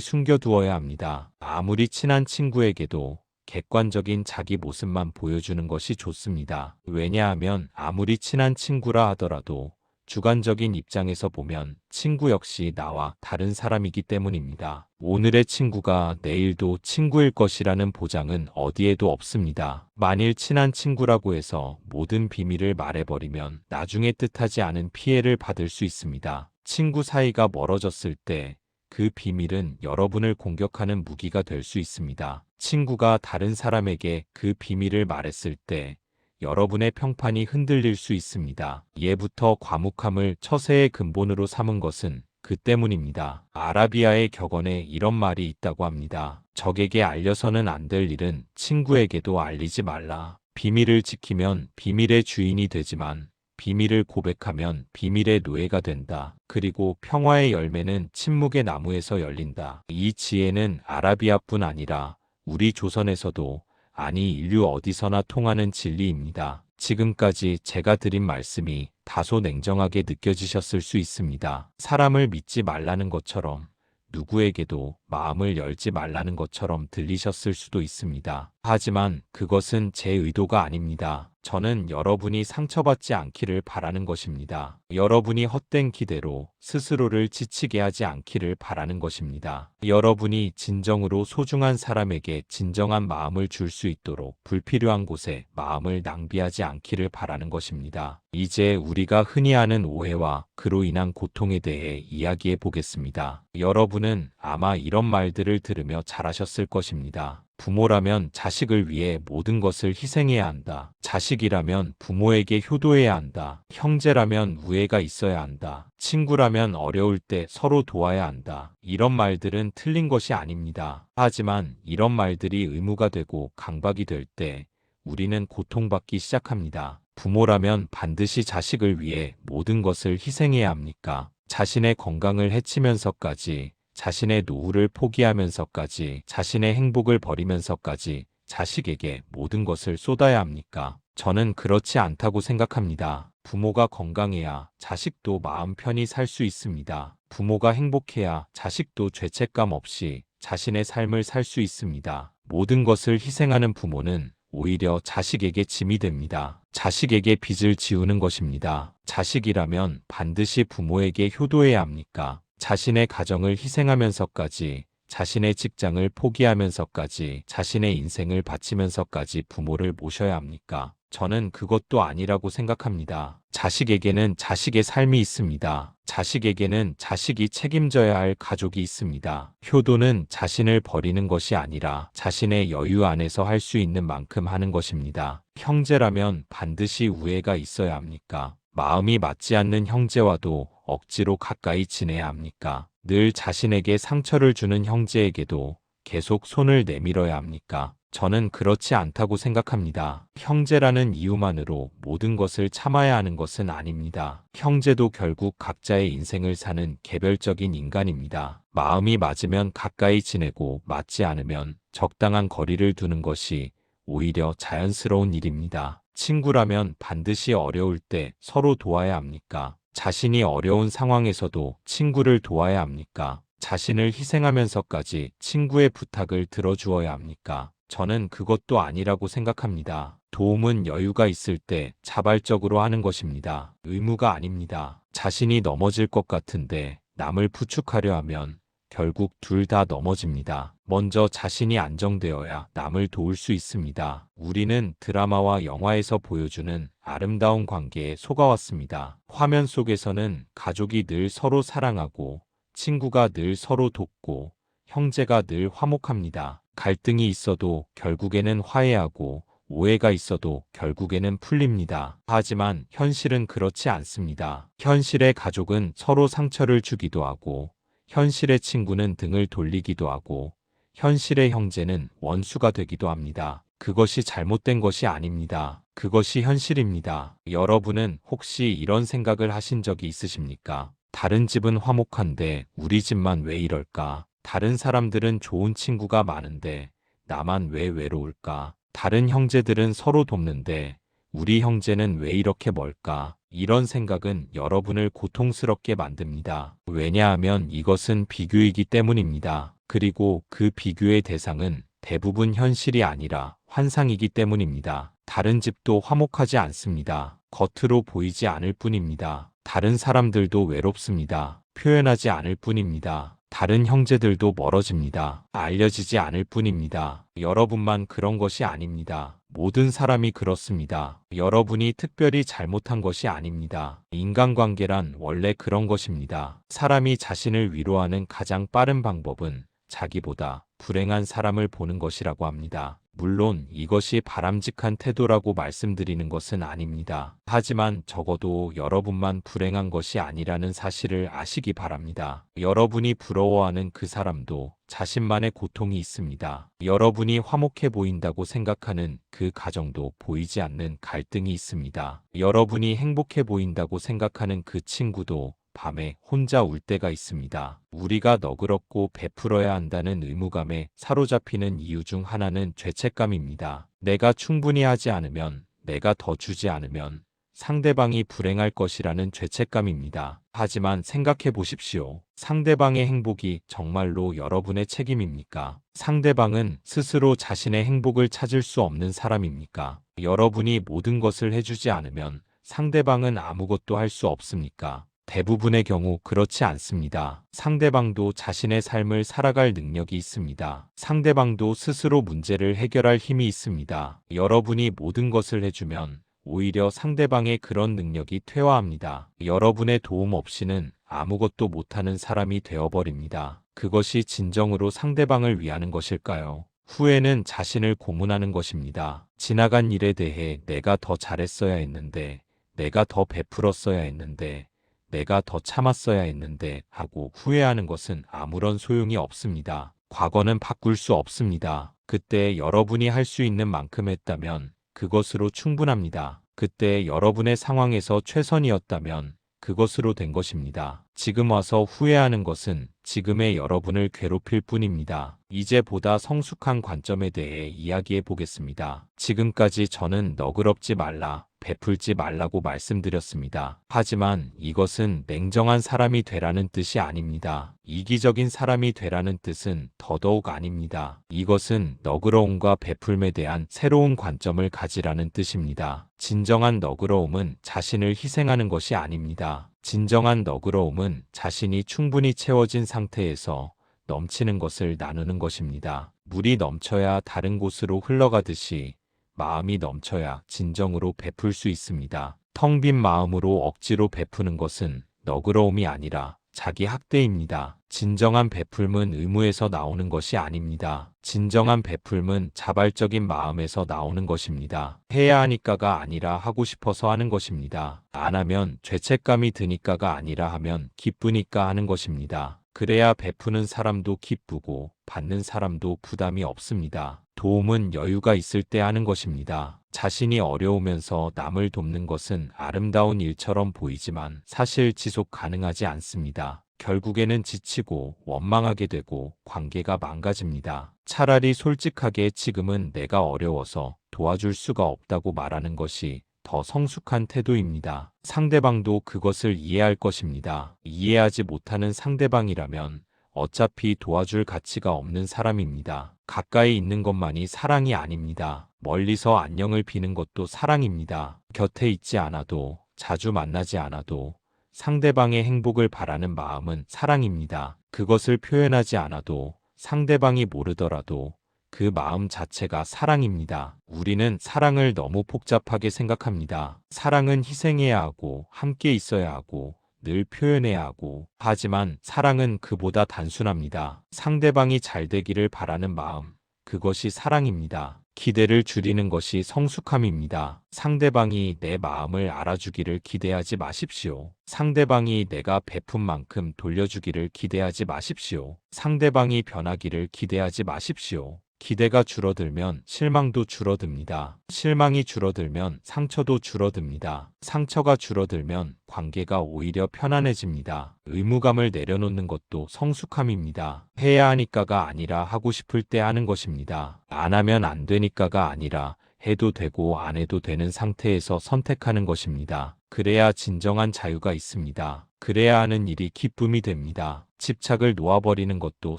숨겨두어야 합니다. 아무리 친한 친구에게도 객관적인 자기 모습만 보여주는 것이 좋습니다. 왜냐하면 아무리 친한 친구라 하더라도 주관적인 입장에서 보면 친구 역시 나와 다른 사람이기 때문입니다. 오늘의 친구가 내일도 친구일 것이라는 보장은 어디에도 없습니다. 만일 친한 친구라고 해서 모든 비밀을 말해버리면 나중에 뜻하지 않은 피해를 받을 수 있습니다. 친구 사이가 멀어졌을 때 그 비밀은 여러분을 공격하는 무기가 될 수 있습니다. 친구가 다른 사람에게 그 비밀을 말했을 때 여러분의 평판이 흔들릴 수 있습니다. 예부터 과묵함을 처세의 근본으로 삼은 것은 그 때문입니다. 아라비아의 격언에 이런 말이 있다고 합니다. 적에게 알려서는 안 될 일은 친구에게도 알리지 말라. 비밀을 지키면 비밀의 주인이 되지만 비밀을 고백하면 비밀의 노예가 된다. 그리고 평화의 열매는 침묵의 나무에서 열린다. 이 지혜는 아라비아뿐 아니라 우리 조선에서도, 아니 인류 어디서나 통하는 진리입니다. 지금까지 제가 드린 말씀이 다소 냉정하게 느껴지셨을 수 있습니다. 사람을 믿지 말라는 것처럼, 누구에게도 마음을 열지 말라는 것처럼 들리셨을 수도 있습니다. 하지만 그것은 제 의도가 아닙니다. 저는 여러분이 상처받지 않기를 바라는 것입니다. 여러분이 헛된 기대로 스스로를 지치게 하지 않기를 바라는 것입니다. 여러분이 진정으로 소중한 사람에게 진정한 마음을 줄 수 있도록 불필요한 곳에 마음을 낭비하지 않기를 바라는 것입니다. 이제 우리가 흔히 하는 오해와 그로 인한 고통에 대해 이야기해 보겠습니다. 여러분은 아마 이런 말들을 들으며 자라셨을 것입니다. 부모라면 자식을 위해 모든 것을 희생해야 한다. 자식이라면 부모에게 효도해야 한다. 형제라면 우애가 있어야 한다. 친구라면 어려울 때 서로 도와야 한다. 이런 말들은 틀린 것이 아닙니다. 하지만 이런 말들이 의무가 되고 강박이 될 때 우리는 고통받기 시작합니다. 부모라면 반드시 자식을 위해 모든 것을 희생해야 합니까? 자신의 건강을 해치면서까지, 자신의 노후를 포기하면서까지, 자신의 행복을 버리면서까지 자식에게 모든 것을 쏟아야 합니까? 저는 그렇지 않다고 생각합니다. 부모가 건강해야 자식도 마음 편히 살 수 있습니다. 부모가 행복해야 자식도 죄책감 없이 자신의 삶을 살 수 있습니다. 모든 것을 희생하는 부모는 오히려 자식에게 짐이 됩니다. 자식에게 빚을 지우는 것입니다. 자식이라면 반드시 부모에게 효도해야 합니까? 자신의 가정을 희생하면서까지, 자신의 직장을 포기하면서까지, 자신의 인생을 바치면서까지 부모를 모셔야 합니까? 저는 그것도 아니라고 생각합니다. 자식에게는 자식의 삶이 있습니다. 자식에게는 자식이 책임져야 할 가족이 있습니다. 효도는 자신을 버리는 것이 아니라 자신의 여유 안에서 할 수 있는 만큼 하는 것입니다. 형제라면 반드시 우애가 있어야 합니까? 마음이 맞지 않는 형제와도 억지로 가까이 지내야 합니까? 늘 자신에게 상처를 주는 형제에게도 계속 손을 내밀어야 합니까? 저는 그렇지 않다고 생각합니다. 형제라는 이유만으로 모든 것을 참아야 하는 것은 아닙니다. 형제도 결국 각자의 인생을 사는 개별적인 인간입니다. 마음이 맞으면 가까이 지내고 맞지 않으면 적당한 거리를 두는 것이 오히려 자연스러운 일입니다. 친구라면 반드시 어려울 때 서로 도와야 합니까? 자신이 어려운 상황에서도 친구를 도와야 합니까? 자신을 희생하면서까지 친구의 부탁을 들어주어야 합니까? 저는 그것도 아니라고 생각합니다. 도움은 여유가 있을 때 자발적으로 하는 것입니다. 의무가 아닙니다. 자신이 넘어질 것 같은데 남을 부축하려 하면 결국 둘 다 넘어집니다. 먼저 자신이 안정되어야 남을 도울 수 있습니다. 우리는 드라마와 영화에서 보여주는 아름다운 관계에 속아왔습니다. 화면 속에서는 가족이 늘 서로 사랑하고, 친구가 늘 서로 돕고, 형제가 늘 화목합니다. 갈등이 있어도 결국에는 화해하고, 오해가 있어도 결국에는 풀립니다. 하지만 현실은 그렇지 않습니다. 현실의 가족은 서로 상처를 주기도 하고, 현실의 친구는 등을 돌리기도 하고, 현실의 형제는 원수가 되기도 합니다. 그것이 잘못된 것이 아닙니다. 그것이 현실입니다. 여러분은 혹시 이런 생각을 하신 적이 있으십니까? 다른 집은 화목한데 우리 집만 왜 이럴까? 다른 사람들은 좋은 친구가 많은데 나만 왜 외로울까? 다른 형제들은 서로 돕는데 우리 형제는 왜 이렇게 멀까? 이런 생각은 여러분을 고통스럽게 만듭니다. 왜냐하면 이것은 비교이기 때문입니다. 그리고 그 비교의 대상은 대부분 현실이 아니라 환상이기 때문입니다. 다른 집도 화목하지 않습니다. 겉으로 보이지 않을 뿐입니다. 다른 사람들도 외롭습니다. 표현하지 않을 뿐입니다. 다른 형제들도 멀어집니다. 알려지지 않을 뿐입니다. 여러분만 그런 것이 아닙니다. 모든 사람이 그렇습니다. 여러분이 특별히 잘못한 것이 아닙니다. 인간관계란 원래 그런 것입니다. 사람이 자신을 위로하는 가장 빠른 방법은 자기보다 불행한 사람을 보는 것이라고 합니다. 물론 이것이 바람직한 태도라고 말씀드리는 것은 아닙니다. 하지만 적어도 여러분만 불행한 것이 아니라는 사실을 아시기 바랍니다. 여러분이 부러워하는 그 사람도 자신만의 고통이 있습니다. 여러분이 화목해 보인다고 생각하는 그 가정도 보이지 않는 갈등이 있습니다. 여러분이 행복해 보인다고 생각하는 그 친구도 밤에 혼자 울 때가 있습니다. 우리가 너그럽고 베풀어야 한다는 의무감에 사로잡히는 이유 중 하나는 죄책감입니다. 내가 충분히 하지 않으면, 내가 더 주지 않으면 상대방이 불행할 것이라는 죄책감입니다. 하지만 생각해 보십시오. 상대방의 행복이 정말로 여러분의 책임입니까? 상대방은 스스로 자신의 행복을 찾을 수 없는 사람입니까? 여러분이 모든 것을 해주지 않으면 상대방은 아무것도 할 수 없습니까? 대부분의 경우 그렇지 않습니다. 상대방도 자신의 삶을 살아갈 능력이 있습니다. 상대방도 스스로 문제를 해결할 힘이 있습니다. 여러분이 모든 것을 해주면 오히려 상대방의 그런 능력이 퇴화합니다. 여러분의 도움 없이는 아무것도 못하는 사람이 되어버립니다. 그것이 진정으로 상대방을 위하는 것일까요? 후회는 자신을 고문하는 것입니다. 지나간 일에 대해 내가 더 잘했어야 했는데, 내가 더 베풀었어야 했는데, 내가 더 참았어야 했는데 하고 후회하는 것은 아무런 소용이 없습니다. 과거는 바꿀 수 없습니다. 그때 여러분이 할 수 있는 만큼 했다면 그것으로 충분합니다. 그때 여러분의 상황에서 최선이었다면 그것으로 된 것입니다. 지금 와서 후회하는 것은 지금의 여러분을 괴롭힐 뿐입니다. 이제 보다 성숙한 관점에 대해 이야기해 보겠습니다. 지금까지 저는 너그럽지 말라, 베풀지 말라고 말씀드렸습니다. 하지만 이것은 냉정한 사람이 되라는 뜻이 아닙니다. 이기적인 사람이 되라는 뜻은 더더욱 아닙니다. 이것은 너그러움과 베풀에 대한 새로운 관점을 가지라는 뜻입니다. 진정한 너그러움은 자신을 희생하는 것이 아닙니다. 진정한 너그러움은 자신이 충분히 채워진 상태에서 넘치는 것을 나누는 것입니다. 물이 넘쳐야 다른 곳으로 흘러가듯이 마음이 넘쳐야 진정으로 베풀 수 있습니다. 텅 빈 마음으로 억지로 베푸는 것은 너그러움이 아니라 자기 학대입니다. 진정한 베풀은 의무에서 나오는 것이 아닙니다. 진정한 베풀은 자발적인 마음에서 나오는 것입니다. 해야 하니까가 아니라 하고 싶어서 하는 것입니다. 안 하면 죄책감이 드니까가 아니라 하면 기쁘니까 하는 것입니다. 그래야 베푸는 사람도 기쁘고 받는 사람도 부담이 없습니다. 도움은 여유가 있을 때 하는 것입니다. 자신이 어려우면서 남을 돕는 것은 아름다운 일처럼 보이지만 사실 지속 가능하지 않습니다. 결국에는 지치고 원망하게 되고 관계가 망가집니다. 차라리 솔직하게 지금은 내가 어려워서 도와줄 수가 없다고 말하는 것이 더 성숙한 태도입니다. 상대방도 그것을 이해할 것입니다. 이해하지 못하는 상대방이라면 어차피 도와줄 가치가 없는 사람입니다. 가까이 있는 것만이 사랑이 아닙니다. 멀리서 안녕을 비는 것도 사랑입니다. 곁에 있지 않아도, 자주 만나지 않아도 상대방의 행복을 바라는 마음은 사랑입니다. 그것을 표현하지 않아도, 상대방이 모르더라도 그 마음 자체가 사랑입니다. 우리는 사랑을 너무 복잡하게 생각합니다. 사랑은 희생해야 하고, 함께 있어야 하고, 늘 표현해야 하고, 하지만 사랑은 그보다 단순합니다. 상대방이 잘 되기를 바라는 마음, 그것이 사랑입니다. 기대를 줄이는 것이 성숙함입니다. 상대방이 내 마음을 알아주기를 기대하지 마십시오. 상대방이 내가 베푼 만큼 돌려주기를 기대하지 마십시오. 상대방이 변하기를 기대하지 마십시오. 기대가 줄어들면 실망도 줄어듭니다. 실망이 줄어들면 상처도 줄어듭니다. 상처가 줄어들면 관계가 오히려 편안해집니다. 의무감을 내려놓는 것도 성숙함입니다. 해야 하니까가 아니라 하고 싶을 때 하는 것입니다. 안 하면 안 되니까가 아니라 해도 되고 안 해도 되는 상태에서 선택하는 것입니다. 그래야 진정한 자유가 있습니다. 그래야 하는 일이 기쁨이 됩니다. 집착을 놓아버리는 것도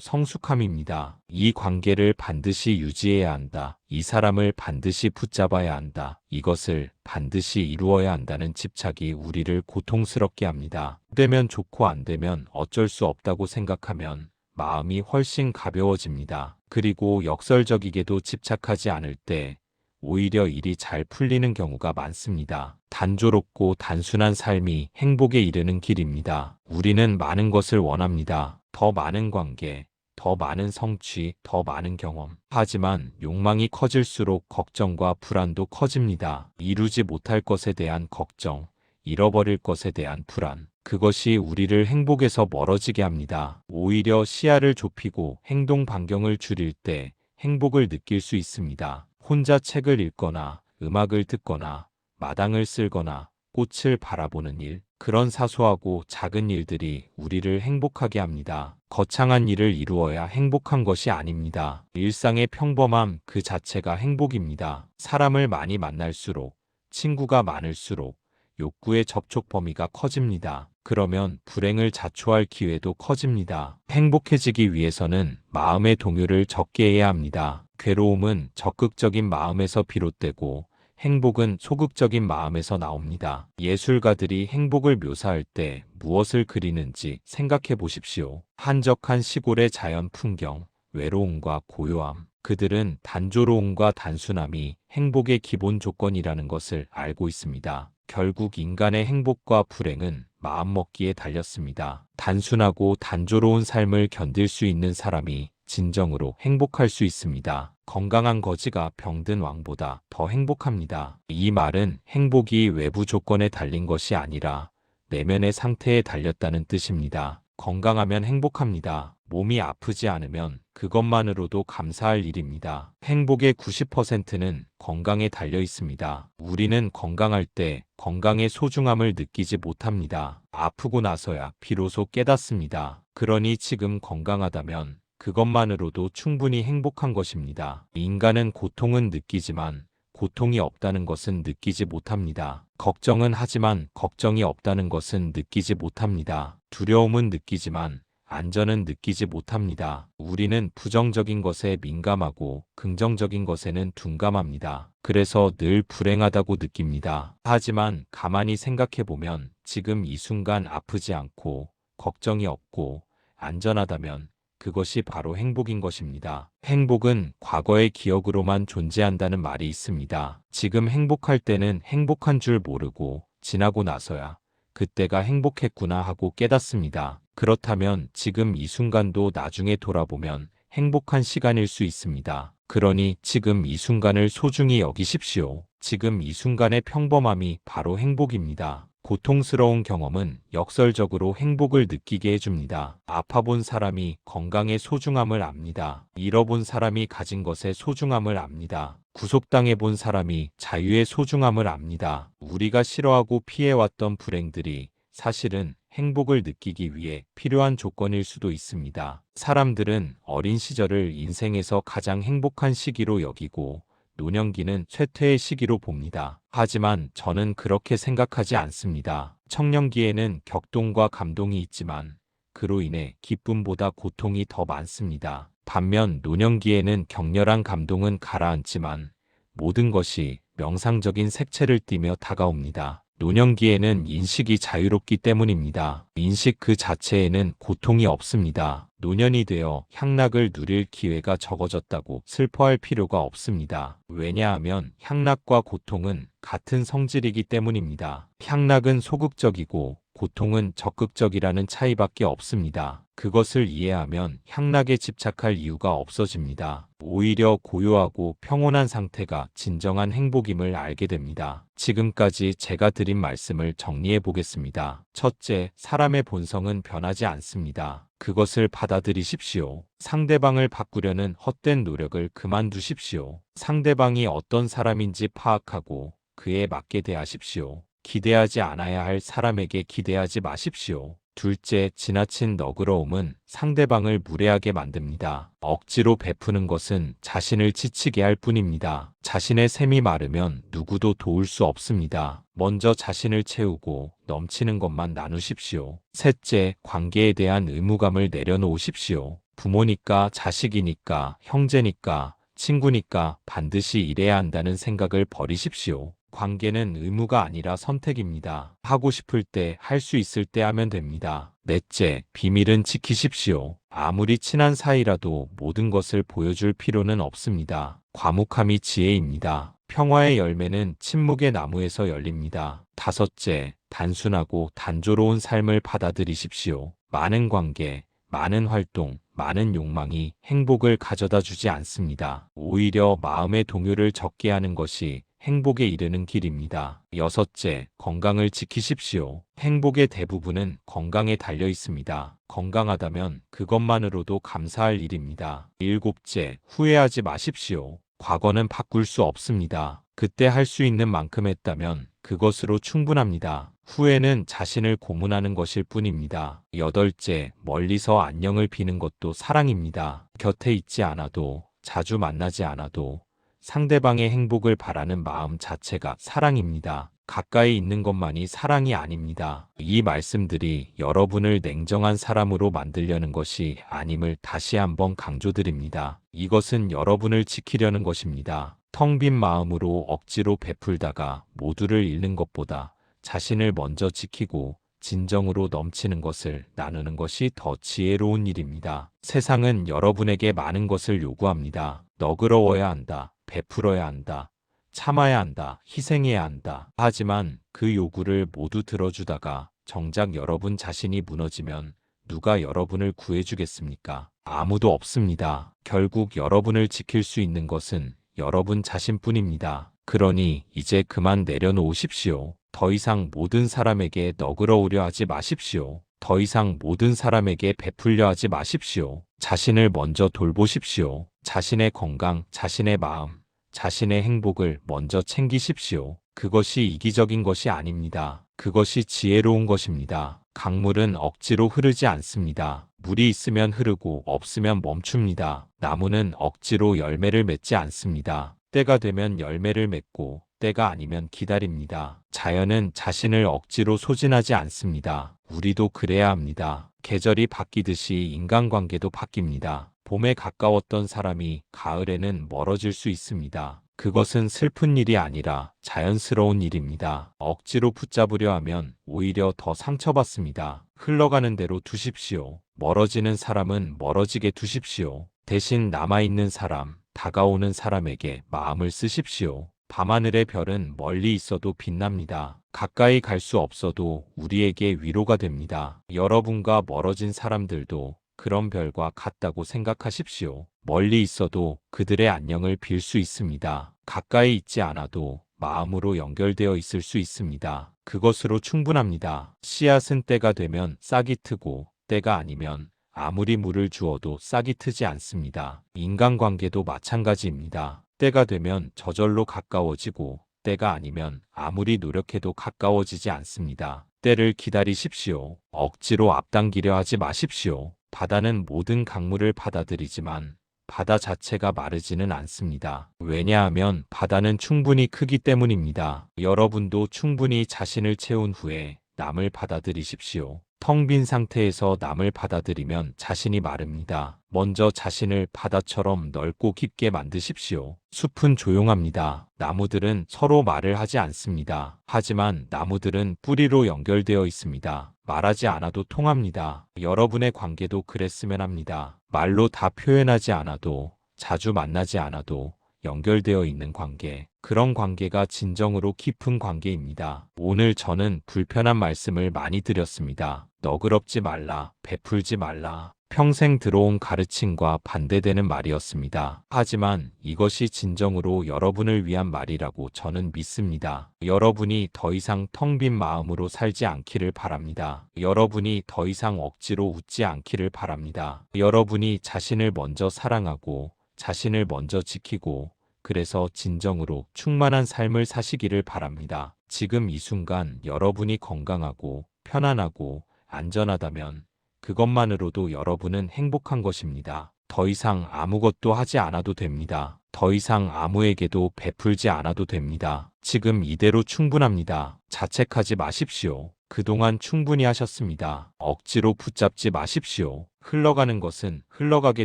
성숙함입니다. 이 관계를 반드시 유지해야 한다. 이 사람을 반드시 붙잡아야 한다. 이것을 반드시 이루어야 한다는 집착이 우리를 고통스럽게 합니다. 되면 좋고 안 되면 어쩔 수 없다고 생각하면 마음이 훨씬 가벼워집니다. 그리고 역설적이게도 집착하지 않을 때 오히려 일이 잘 풀리는 경우가 많습니다. 단조롭고 단순한 삶이 행복에 이르는 길입니다. 우리는 많은 것을 원합니다. 더 많은 관계, 더 많은 성취, 더 많은 경험. 하지만 욕망이 커질수록 걱정과 불안도 커집니다. 이루지 못할 것에 대한 걱정, 잃어버릴 것에 대한 불안. 그것이 우리를 행복에서 멀어지게 합니다. 오히려 시야를 좁히고 행동 반경을 줄일 때 행복을 느낄 수 있습니다. 혼자 책을 읽거나 음악을 듣거나 마당을 쓸거나 꽃을 바라보는 일, 그런 사소하고 작은 일들이 우리를 행복하게 합니다. 거창한 일을 이루어야 행복한 것이 아닙니다. 일상의 평범함 그 자체가 행복입니다. 사람을 많이 만날수록, 친구가 많을수록 욕구의 접촉 범위가 커집니다. 그러면 불행을 자초할 기회도 커집니다. 행복해지기 위해서는 마음의 동요를 적게 해야 합니다. 괴로움은 적극적인 마음에서 비롯되고 행복은 소극적인 마음에서 나옵니다. 예술가들이 행복을 묘사할 때 무엇을 그리는지 생각해 보십시오. 한적한 시골의 자연 풍경, 외로움과 고요함. 그들은 단조로움과 단순함이 행복의 기본 조건이라는 것을 알고 있습니다. 결국 인간의 행복과 불행은 마음먹기에 달렸습니다. 단순하고 단조로운 삶을 견딜 수 있는 사람이 진정으로 행복할 수 있습니다. 건강한 거지가 병든 왕보다 더 행복합니다. 이 말은 행복이 외부 조건에 달린 것이 아니라 내면의 상태에 달렸다는 뜻입니다. 건강하면 행복합니다. 몸이 아프지 않으면 그것만으로도 감사할 일입니다. 행복의 90%는 건강에 달려 있습니다. 우리는 건강할 때 건강의 소중함을 느끼지 못합니다. 아프고 나서야 비로소 깨닫습니다. 그러니 지금 건강하다면 그것만으로도 충분히 행복한 것입니다. 인간은 고통은 느끼지만 고통이 없다는 것은 느끼지 못합니다. 걱정은 하지만 걱정이 없다는 것은 느끼지 못합니다. 두려움은 느끼지만 안전은 느끼지 못합니다. 우리는 부정적인 것에 민감하고 긍정적인 것에는 둔감합니다. 그래서 늘 불행하다고 느낍니다. 하지만 가만히 생각해보면 지금 이 순간 아프지 않고 걱정이 없고 안전하다면 그것이 바로 행복인 것입니다. 행복은 과거의 기억으로만 존재한다는 말이 있습니다. 지금 행복할 때는 행복한 줄 모르고 지나고 나서야 그때가 행복했구나 하고 깨닫습니다. 그렇다면 지금 이 순간도 나중에 돌아보면 행복한 시간일 수 있습니다. 그러니 지금 이 순간을 소중히 여기십시오. 지금 이 순간의 평범함이 바로 행복입니다. 고통스러운 경험은 역설적으로 행복을 느끼게 해줍니다. 아파본 사람이 건강의 소중함을 압니다. 잃어본 사람이 가진 것의 소중함을 압니다. 구속당해본 사람이 자유의 소중함을 압니다. 우리가 싫어하고 피해왔던 불행들이 사실은 행복을 느끼기 위해 필요한 조건일 수도 있습니다. 사람들은 어린 시절을 인생에서 가장 행복한 시기로 여기고 노년기는 쇠퇴의 시기로 봅니다. 하지만 저는 그렇게 생각하지 않습니다. 청년기에는 격동과 감동이 있지만 그로 인해 기쁨보다 고통이 더 많습니다. 반면 노년기에는 격렬한 감동은 가라앉지만 모든 것이 명상적인 색채를 띠며 다가옵니다. 노년기에는 인식이 자유롭기 때문입니다. 인식 그 자체에는 고통이 없습니다. 노년이 되어 향락을 누릴 기회가 적어졌다고 슬퍼할 필요가 없습니다. 왜냐하면 향락과 고통은 같은 성질이기 때문입니다. 향락은 소극적이고 고통은 적극적이라는 차이밖에 없습니다. 그것을 이해하면 향락에 집착할 이유가 없어집니다. 오히려 고요하고 평온한 상태가 진정한 행복임을 알게 됩니다. 지금까지 제가 드린 말씀을 정리해 보겠습니다. 첫째, 사람의 본성은 변하지 않습니다. 그것을 받아들이십시오. 상대방을 바꾸려는 헛된 노력을 그만두십시오. 상대방이 어떤 사람인지 파악하고 그에 맞게 대하십시오. 기대하지 않아야 할 사람에게 기대하지 마십시오. 둘째, 지나친 너그러움은 상대방을 무례하게 만듭니다. 억지로 베푸는 것은 자신을 지치게 할 뿐입니다. 자신의 샘이 마르면 누구도 도울 수 없습니다. 먼저 자신을 채우고 넘치는 것만 나누십시오. 셋째, 관계에 대한 의무감을 내려놓으십시오. 부모니까, 자식이니까, 형제니까, 친구니까 반드시 이래야 한다는 생각을 버리십시오. 관계는 의무가 아니라 선택입니다. 하고 싶을 때, 할 수 있을 때 하면 됩니다. 넷째, 비밀은 지키십시오. 아무리 친한 사이라도 모든 것을 보여줄 필요는 없습니다. 과묵함이 지혜입니다. 평화의 열매는 침묵의 나무에서 열립니다. 다섯째, 단순하고 단조로운 삶을 받아들이십시오. 많은 관계, 많은 활동, 많은 욕망이 행복을 가져다 주지 않습니다. 오히려 마음의 동요를 적게 하는 것이 행복에 이르는 길입니다. 여섯째, 건강을 지키십시오. 행복의 대부분은 건강에 달려 있습니다. 건강하다면 그것만으로도 감사할 일입니다. 일곱째, 후회하지 마십시오. 과거는 바꿀 수 없습니다. 그때 할 수 있는 만큼 했다면 그것으로 충분합니다. 후회는 자신을 고문하는 것일 뿐입니다. 여덟째, 멀리서 안녕을 비는 것도 사랑입니다. 곁에 있지 않아도, 자주 만나지 않아도 상대방의 행복을 바라는 마음 자체가 사랑입니다. 가까이 있는 것만이 사랑이 아닙니다. 이 말씀들이 여러분을 냉정한 사람으로 만들려는 것이 아님을 다시 한번 강조드립니다. 이것은 여러분을 지키려는 것입니다. 텅 빈 마음으로 억지로 베풀다가 모두를 잃는 것보다 자신을 먼저 지키고 진정으로 넘치는 것을 나누는 것이 더 지혜로운 일입니다. 세상은 여러분에게 많은 것을 요구합니다. 너그러워야 한다. 베풀어야 한다. 참아야 한다. 희생해야 한다. 하지만 그 요구를 모두 들어주다가 정작 여러분 자신이 무너지면 누가 여러분을 구해주겠습니까? 아무도 없습니다. 결국 여러분을 지킬 수 있는 것은 여러분 자신뿐입니다. 그러니 이제 그만 내려놓으십시오. 더 이상 모든 사람에게 너그러우려 하지 마십시오. 더 이상 모든 사람에게 베풀려 하지 마십시오. 자신을 먼저 돌보십시오. 자신의 건강, 자신의 마음, 자신의 행복을 먼저 챙기십시오. 그것이 이기적인 것이 아닙니다. 그것이 지혜로운 것입니다. 강물은 억지로 흐르지 않습니다. 물이 있으면 흐르고 없으면 멈춥니다. 나무는 억지로 열매를 맺지 않습니다. 때가 되면 열매를 맺고 때가 아니면 기다립니다. 자연은 자신을 억지로 소진하지 않습니다. 우리도 그래야 합니다. 계절이 바뀌듯이 인간관계도 바뀝니다. 봄에 가까웠던 사람이 가을에는 멀어질 수 있습니다. 그것은 슬픈 일이 아니라 자연스러운 일입니다. 억지로 붙잡으려 하면 오히려 더 상처받습니다. 흘러가는 대로 두십시오. 멀어지는 사람은 멀어지게 두십시오. 대신 남아있는 사람, 다가오는 사람에게 마음을 쓰십시오. 밤하늘의 별은 멀리 있어도 빛납니다. 가까이 갈 수 없어도 우리에게 위로가 됩니다. 여러분과 멀어진 사람들도 그런 별과 같다고 생각하십시오. 멀리 있어도 그들의 안녕을 빌 수 있습니다. 가까이 있지 않아도 마음으로 연결되어 있을 수 있습니다. 그것으로 충분합니다. 씨앗은 때가 되면 싹이 트고 때가 아니면 아무리 물을 주어도 싹이 트지 않습니다. 인간관계도 마찬가지입니다. 때가 되면 저절로 가까워지고 때가 아니면 아무리 노력해도 가까워지지 않습니다. 그때를 기다리십시오. 억지로 앞당기려 하지 마십시오. 바다는 모든 강물을 받아들이지만 바다 자체가 마르지는 않습니다. 왜냐하면 바다는 충분히 크기 때문입니다. 여러분도 충분히 자신을 채운 후에 남을 받아들이십시오. 텅 빈 상태에서 남을 받아들이면 자신이 마릅니다. 먼저 자신을 바다처럼 넓고 깊게 만드십시오. 숲은 조용합니다. 나무들은 서로 말을 하지 않습니다. 하지만 나무들은 뿌리로 연결되어 있습니다. 말하지 않아도 통합니다. 여러분의 관계도 그랬으면 합니다. 말로 다 표현하지 않아도, 자주 만나지 않아도 연결되어 있는 관계. 그런 관계가 진정으로 깊은 관계입니다. 오늘 저는 불편한 말씀을 많이 드렸습니다. 너그럽지 말라, 베풀지 말라. 평생 들어온 가르침과 반대되는 말이었습니다. 하지만 이것이 진정으로 여러분을 위한 말이라고 저는 믿습니다. 여러분이 더 이상 텅 빈 마음으로 살지 않기를 바랍니다. 여러분이 더 이상 억지로 웃지 않기를 바랍니다. 여러분이 자신을 먼저 사랑하고 자신을 먼저 지키고 그래서 진정으로 충만한 삶을 사시기를 바랍니다. 지금 이 순간 여러분이 건강하고 편안하고 안전하다면 그것만으로도 여러분은 행복한 것입니다. 더 이상 아무것도 하지 않아도 됩니다. 더 이상 아무에게도 베풀지 않아도 됩니다. 지금 이대로 충분합니다. 자책하지 마십시오. 그동안 충분히 하셨습니다. 억지로 붙잡지 마십시오. 흘러가는 것은 흘러가게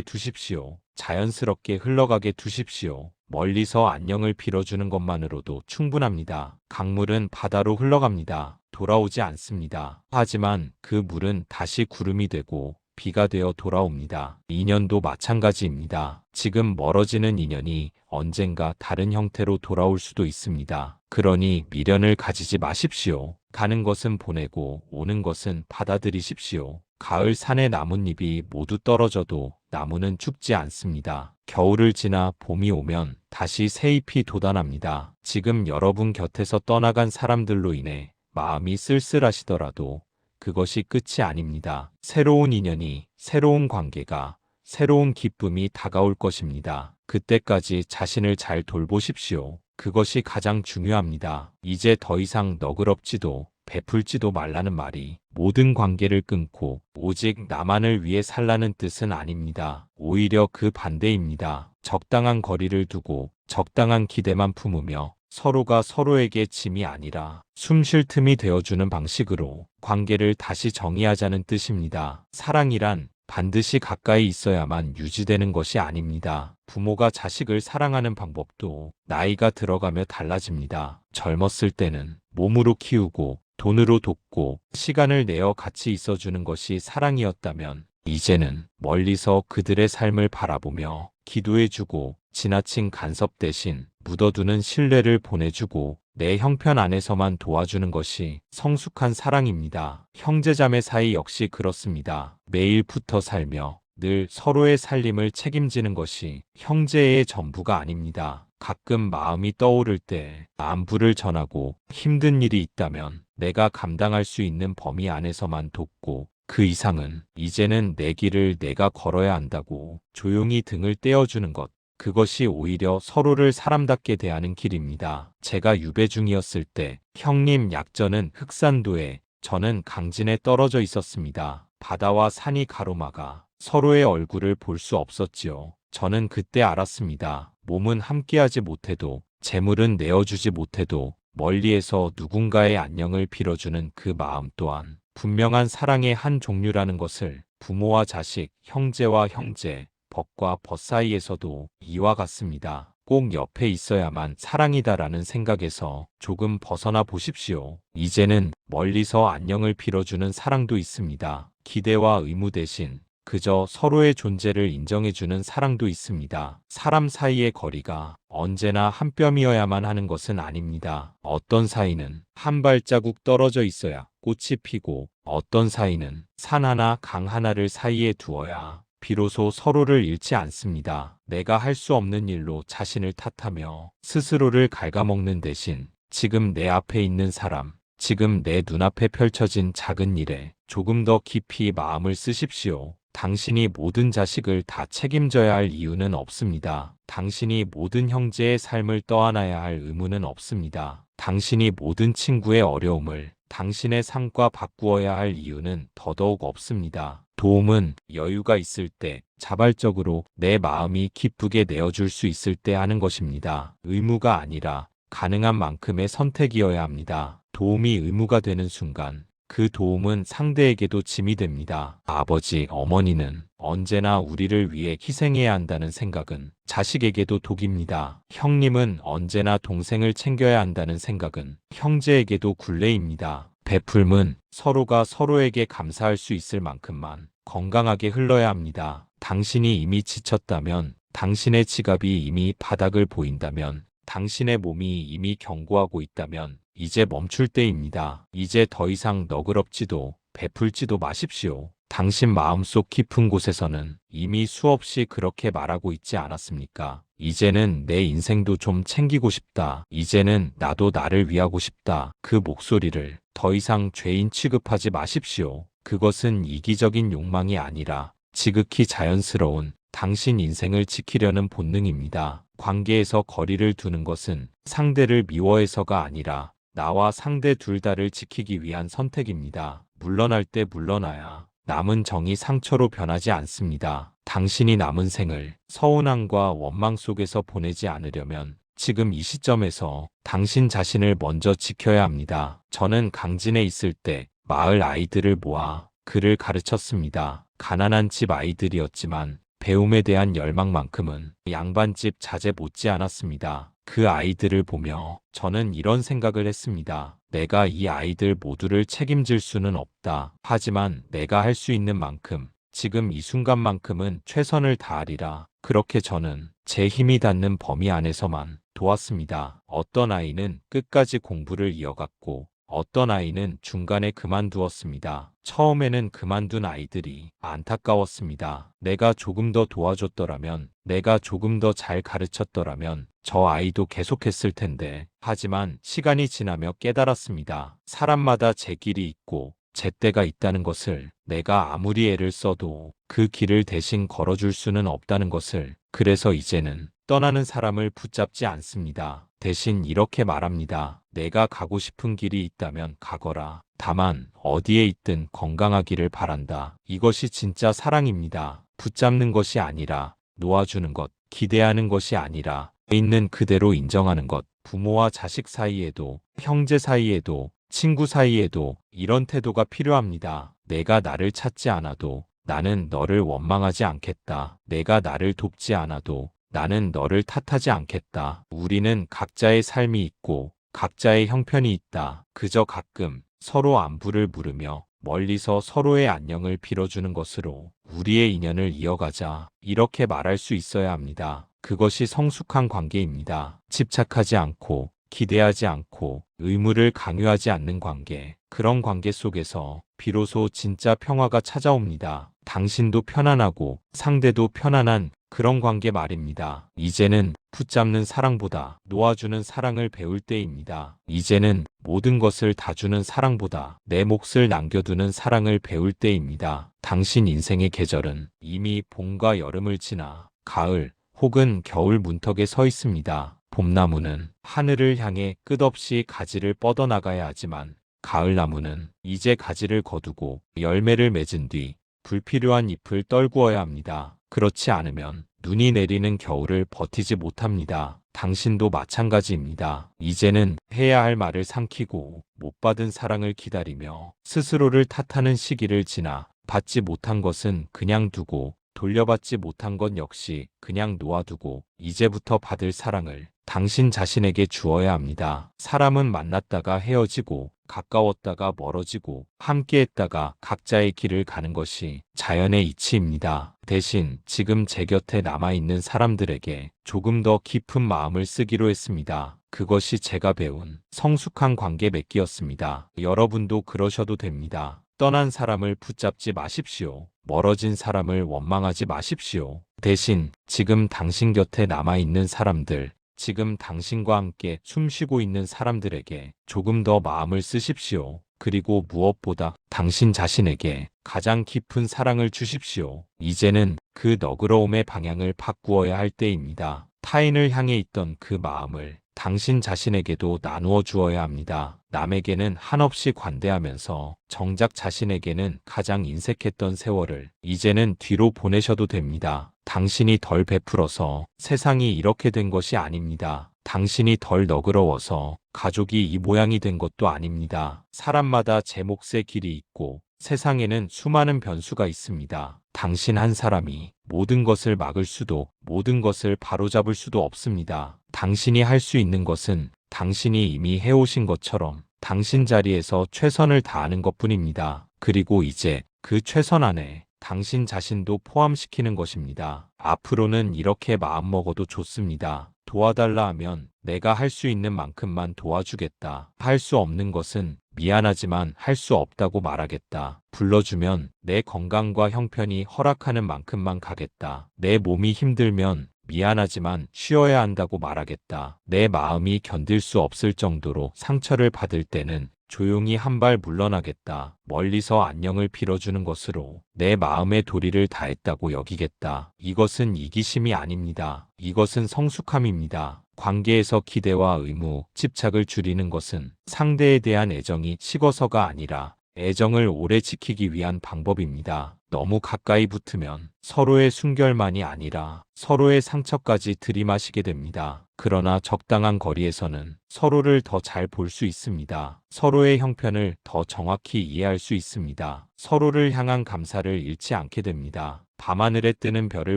두십시오. 자연스럽게 흘러가게 두십시오. 멀리서 안녕을 빌어주는 것만으로도 충분합니다. 강물은 바다로 흘러갑니다. 돌아오지 않습니다. 하지만 그 물은 다시 구름이 되고 비가 되어 돌아옵니다. 인연도 마찬가지입니다. 지금 멀어지는 인연이 언젠가 다른 형태로 돌아올 수도 있습니다. 그러니 미련을 가지지 마십시오. 가는 것은 보내고 오는 것은 받아들이십시오. 가을 산의 나뭇잎이 모두 떨어져도 나무는 죽지 않습니다. 겨울을 지나 봄이 오면 다시 새 잎이 돋아납니다. 지금 여러분 곁에서 떠나간 사람들로 인해 마음이 쓸쓸하시더라도 그것이 끝이 아닙니다. 새로운 인연이, 새로운 관계가, 새로운 기쁨이 다가올 것입니다. 그때까지 자신을 잘 돌보십시오. 그것이 가장 중요합니다. 이제 더 이상 너그럽지도 베풀지도 말라는 말이 모든 관계를 끊고 오직 나만을 위해 살라는 뜻은 아닙니다. 오히려 그 반대입니다. 적당한 거리를 두고 적당한 기대만 품으며 서로가 서로에게 짐이 아니라 숨 쉴 틈이 되어주는 방식으로 관계를 다시 정의하자는 뜻입니다. 사랑이란 반드시 가까이 있어야만 유지되는 것이 아닙니다. 부모가 자식을 사랑하는 방법도 나이가 들어가며 달라집니다. 젊었을 때는 몸으로 키우고 돈으로 돕고 시간을 내어 같이 있어주는 것이 사랑이었다면 이제는 멀리서 그들의 삶을 바라보며 기도해주고 지나친 간섭 대신 묻어두는 신뢰를 보내주고 내 형편 안에서만 도와주는 것이 성숙한 사랑입니다. 형제자매 사이 역시 그렇습니다. 매일 붙어 살며 늘 서로의 살림을 책임지는 것이 형제의 전부가 아닙니다. 가끔 마음이 떠오를 때 안부를 전하고 힘든 일이 있다면 내가 감당할 수 있는 범위 안에서만 돕고 그 이상은 이제는 내 길을 내가 걸어야 한다고 조용히 등을 떼어주는 것. 그것이 오히려 서로를 사람답게 대하는 길입니다. 제가 유배 중이었을 때 형님 약전은 흑산도에 저는 강진에 떨어져 있었습니다. 바다와 산이 가로막아 서로의 얼굴을 볼 수 없었지요. 저는 그때 알았습니다. 몸은 함께하지 못해도 재물은 내어주지 못해도 멀리에서 누군가의 안녕을 빌어주는 그 마음 또한 분명한 사랑의 한 종류라는 것을 부모와 자식, 형제와 형제, 벗과 벗 사이에서도 이와 같습니다. 꼭 옆에 있어야만 사랑이다라는 생각에서 조금 벗어나 보십시오. 이제는 멀리서 안녕을 빌어주는 사랑도 있습니다. 기대와 의무 대신 그저 서로의 존재를 인정해주는 사랑도 있습니다. 사람 사이의 거리가 언제나 한 뼘이어야만 하는 것은 아닙니다. 어떤 사이는 한 발자국 떨어져 있어야 꽃이 피고 어떤 사이는 산 하나 강 하나를 사이에 두어야 비로소 서로를 잃지 않습니다. 내가 할 수 없는 일로 자신을 탓하며 스스로를 갉아먹는 대신 지금 내 앞에 있는 사람, 지금 내 눈앞에 펼쳐진 작은 일에 조금 더 깊이 마음을 쓰십시오. 당신이 모든 자식을 다 책임져야 할 이유는 없습니다. 당신이 모든 형제의 삶을 떠안아야 할 의무는 없습니다. 당신이 모든 친구의 어려움을 당신의 삶과 바꾸어야 할 이유는 더더욱 없습니다. 도움은 여유가 있을 때, 자발적으로 내 마음이 기쁘게 내어줄 수 있을 때 하는 것입니다. 의무가 아니라 가능한 만큼의 선택이어야 합니다. 도움이 의무가 되는 순간, 그 도움은 상대에게도 짐이 됩니다. 아버지, 어머니는 언제나 우리를 위해 희생해야 한다는 생각은 자식에게도 독입니다. 형님은 언제나 동생을 챙겨야 한다는 생각은 형제에게도 굴레입니다. 베풀음은 서로가 서로에게 감사할 수 있을 만큼만 건강하게 흘러야 합니다. 당신이 이미 지쳤다면, 당신의 지갑이 이미 바닥을 보인다면, 당신의 몸이 이미 경고하고 있다면 이제 멈출 때입니다. 이제 더 이상 너그럽지도 베풀지도 마십시오. 당신 마음속 깊은 곳에서는 이미 수없이 그렇게 말하고 있지 않았습니까? 이제는 내 인생도 좀 챙기고 싶다. 이제는 나도 나를 위하고 싶다. 그 목소리를 더 이상 죄인 취급하지 마십시오. 그것은 이기적인 욕망이 아니라 지극히 자연스러운 당신 인생을 지키려는 본능입니다. 관계에서 거리를 두는 것은 상대를 미워해서가 아니라 나와 상대 둘 다를 지키기 위한 선택입니다. 물러날 때 물러나야 남은 정이 상처로 변하지 않습니다. 당신이 남은 생을 서운함과 원망 속에서 보내지 않으려면 지금 이 시점에서 당신 자신을 먼저 지켜야 합니다. 저는 강진에 있을 때 마을 아이들을 모아 글을 가르쳤습니다. 가난한 집 아이들이었지만 배움에 대한 열망만큼은 양반집 자제 못지않았습니다. 그 아이들을 보며 저는 이런 생각을 했습니다. 내가 이 아이들 모두를 책임질 수는 없다. 하지만 내가 할 수 있는 만큼, 지금 이 순간만큼은 최선을 다하리라. 그렇게 저는 제 힘이 닿는 범위 안에서만 도왔습니다. 어떤 아이는 끝까지 공부를 이어갔고, 어떤 아이는 중간에 그만두었습니다. 처음에는 그만둔 아이들이 안타까웠습니다. 내가 조금 더 도와줬더라면, 내가 조금 더 잘 가르쳤더라면 저 아이도 계속했을 텐데. 하지만 시간이 지나며 깨달았습니다. 사람마다 제 길이 있고 제 때가 있다는 것을, 내가 아무리 애를 써도 그 길을 대신 걸어줄 수는 없다는 것을. 그래서 이제는 떠나는 사람을 붙잡지 않습니다. 대신 이렇게 말합니다. 내가 가고 싶은 길이 있다면 가거라. 다만 어디에 있든 건강하기를 바란다. 이것이 진짜 사랑입니다. 붙잡는 것이 아니라 놓아주는 것, 기대하는 것이 아니라 있는 그대로 인정하는 것. 부모와 자식 사이에도, 형제 사이에도, 친구 사이에도 이런 태도가 필요합니다. 내가 나를 찾지 않아도 나는 너를 원망하지 않겠다. 내가 나를 돕지 않아도 나는 너를 탓하지 않겠다. 우리는 각자의 삶이 있고 각자의 형편이 있다. 그저 가끔 서로 안부를 물으며 멀리서 서로의 안녕을 빌어주는 것으로 우리의 인연을 이어가자. 이렇게 말할 수 있어야 합니다. 그것이 성숙한 관계입니다. 집착하지 않고, 기대하지 않고, 의무를 강요하지 않는 관계. 그런 관계 속에서 비로소 진짜 평화가 찾아옵니다. 당신도 편안하고 상대도 편안한 그런 관계 말입니다. 이제는 붙잡는 사랑보다 놓아주는 사랑을 배울 때입니다. 이제는 모든 것을 다 주는 사랑보다 내 몫을 남겨두는 사랑을 배울 때입니다. 당신 인생의 계절은 이미 봄과 여름을 지나 가을 혹은 겨울 문턱에 서 있습니다. 봄나무는 하늘을 향해 끝없이 가지를 뻗어나가야 하지만 가을나무는 이제 가지를 거두고 열매를 맺은 뒤 불필요한 잎을 떨구어야 합니다. 그렇지 않으면 눈이 내리는 겨울을 버티지 못합니다. 당신도 마찬가지입니다. 이제는 해야 할 말을 삼키고 못 받은 사랑을 기다리며 스스로를 탓하는 시기를 지나 받지 못한 것은 그냥 두고 돌려받지 못한 것 역시 그냥 놓아두고 이제부터 받을 사랑을 당신 자신에게 주어야 합니다. 사람은 만났다가 헤어지고 가까웠다가 멀어지고 함께했다가 각자의 길을 가는 것이 자연의 이치입니다. 대신 지금 제 곁에 남아있는 사람들에게 조금 더 깊은 마음을 쓰기로 했습니다. 그것이 제가 배운 성숙한 관계 맺기였습니다. 여러분도 그러셔도 됩니다. 떠난 사람을 붙잡지 마십시오. 멀어진 사람을 원망하지 마십시오. 대신 지금 당신 곁에 남아있는 사람들, 지금 당신과 함께 숨쉬고 있는 사람들에게 조금 더 마음을 쓰십시오. 그리고 무엇보다 당신 자신에게 가장 깊은 사랑을 주십시오. 이제는 그 너그러움의 방향을 바꾸어야 할 때입니다. 타인을 향해 있던 그 마음을 당신 자신에게도 나누어 주어야 합니다. 남에게는 한없이 관대하면서 정작 자신에게는 가장 인색했던 세월을 이제는 뒤로 보내셔도 됩니다. 당신이 덜 베풀어서 세상이 이렇게 된 것이 아닙니다. 당신이 덜 너그러워서 가족이 이 모양이 된 것도 아닙니다. 사람마다 제 몫의 길이 있고 세상에는 수많은 변수가 있습니다. 당신 한 사람이 모든 것을 막을 수도 모든 것을 바로잡을 수도 없습니다. 당신이 할 수 있는 것은 당신이 이미 해오신 것처럼 당신 자리에서 최선을 다하는 것뿐입니다. 그리고 이제 그 최선 안에 당신 자신도 포함시키는 것입니다. 앞으로는 이렇게 마음먹어도 좋습니다. 도와달라 하면 내가 할 수 있는 만큼만 도와주겠다. 할 수 없는 것은 미안하지만 할 수 없다고 말하겠다. 불러주면 내 건강과 형편이 허락하는 만큼만 가겠다. 내 몸이 힘들면 미안하지만 쉬어야 한다고 말하겠다. 내 마음이 견딜 수 없을 정도로 상처를 받을 때는 조용히 한 발 물러나겠다. 멀리서 안녕을 빌어주는 것으로 내 마음의 도리를 다했다고 여기겠다. 이것은 이기심이 아닙니다. 이것은 성숙함입니다. 관계에서 기대와 의무, 집착을 줄이는 것은 상대에 대한 애정이 식어서가 아니라 애정을 오래 지키기 위한 방법입니다. 너무 가까이 붙으면 서로의 순결만이 아니라 서로의 상처까지 들이마시게 됩니다. 그러나 적당한 거리에서는 서로를 더 잘 볼 수 있습니다. 서로의 형편을 더 정확히 이해할 수 있습니다. 서로를 향한 감사를 잃지 않게 됩니다. 밤하늘에 뜨는 별을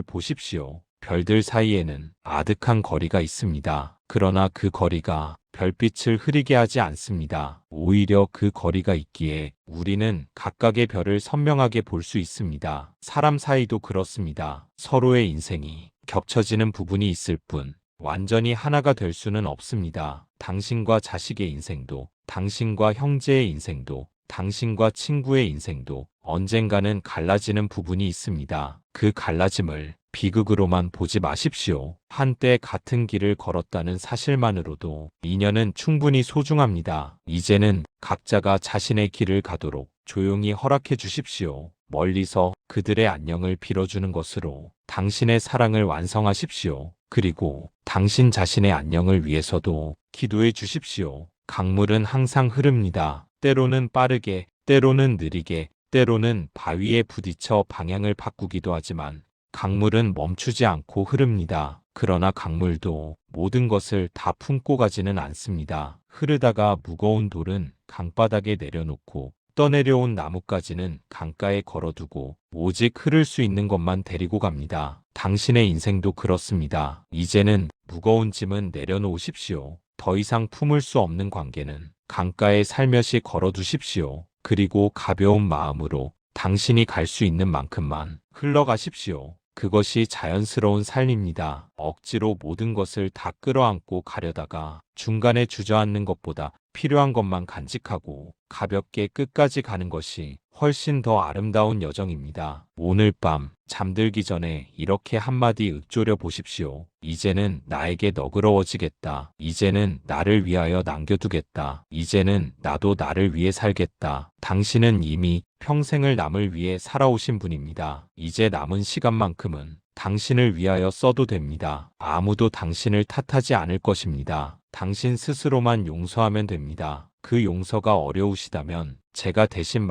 보십시오. 별들 사이에는 아득한 거리가 있습니다. 그러나 그 거리가 별빛을 흐리게 하지 않습니다. 오히려 그 거리가 있기에 우리는 각각의 별을 선명하게 볼 수 있습니다. 사람 사이도 그렇습니다. 서로의 인생이 겹쳐지는 부분이 있을 뿐 완전히 하나가 될 수는 없습니다. 당신과 자식의 인생도, 당신과 형제의 인생도, 당신과 친구의 인생도 언젠가는 갈라지는 부분이 있습니다. 그 갈라짐을 비극으로만 보지 마십시오. 한때 같은 길을 걸었다는 사실만으로도 인연은 충분히 소중합니다. 이제는 각자가 자신의 길을 가도록 조용히 허락해 주십시오. 멀리서 그들의 안녕을 빌어주는 것으로 당신의 사랑을 완성하십시오. 그리고 당신 자신의 안녕을 위해서도 기도해 주십시오. 강물은 항상 흐릅니다. 때로는 빠르게, 때로는 느리게, 때로는 바위에 부딪혀 방향을 바꾸기도 하지만 강물은 멈추지 않고 흐릅니다. 그러나 강물도 모든 것을 다 품고 가지는 않습니다. 흐르다가 무거운 돌은 강바닥에 내려놓고 떠내려온 나뭇가지는 강가에 걸어두고 오직 흐를 수 있는 것만 데리고 갑니다. 당신의 인생도 그렇습니다. 이제는 무거운 짐은 내려놓으십시오. 더 이상 품을 수 없는 관계는 강가에 살며시 걸어두십시오. 그리고 가벼운 마음으로 당신이 갈 수 있는 만큼만 흘러가십시오. 그것이 자연스러운 삶입니다. 억지로 모든 것을 다 끌어안고 가려다가 중간에 주저앉는 것보다 필요한 것만 간직하고 가볍게 끝까지 가는 것이 훨씬 더 아름다운 여정입니다. 오늘 밤 잠들기 전에 이렇게 한마디 읊조려 보십시오. 이제는 나에게 너그러워지겠다. 이제는 나를 위하여 남겨두겠다. 이제는 나도 나를 위해 살겠다. 당신은 이미 평생을 남을 위해 살아오신 분입니다. 이제 남은 시간만큼은 당신을 위하여 써도 됩니다. 아무도 당신을 탓하지 않을 것입니다. 당신 스스로만 용서하면 됩니다. 그 용서가 어려우시다면 제가 대신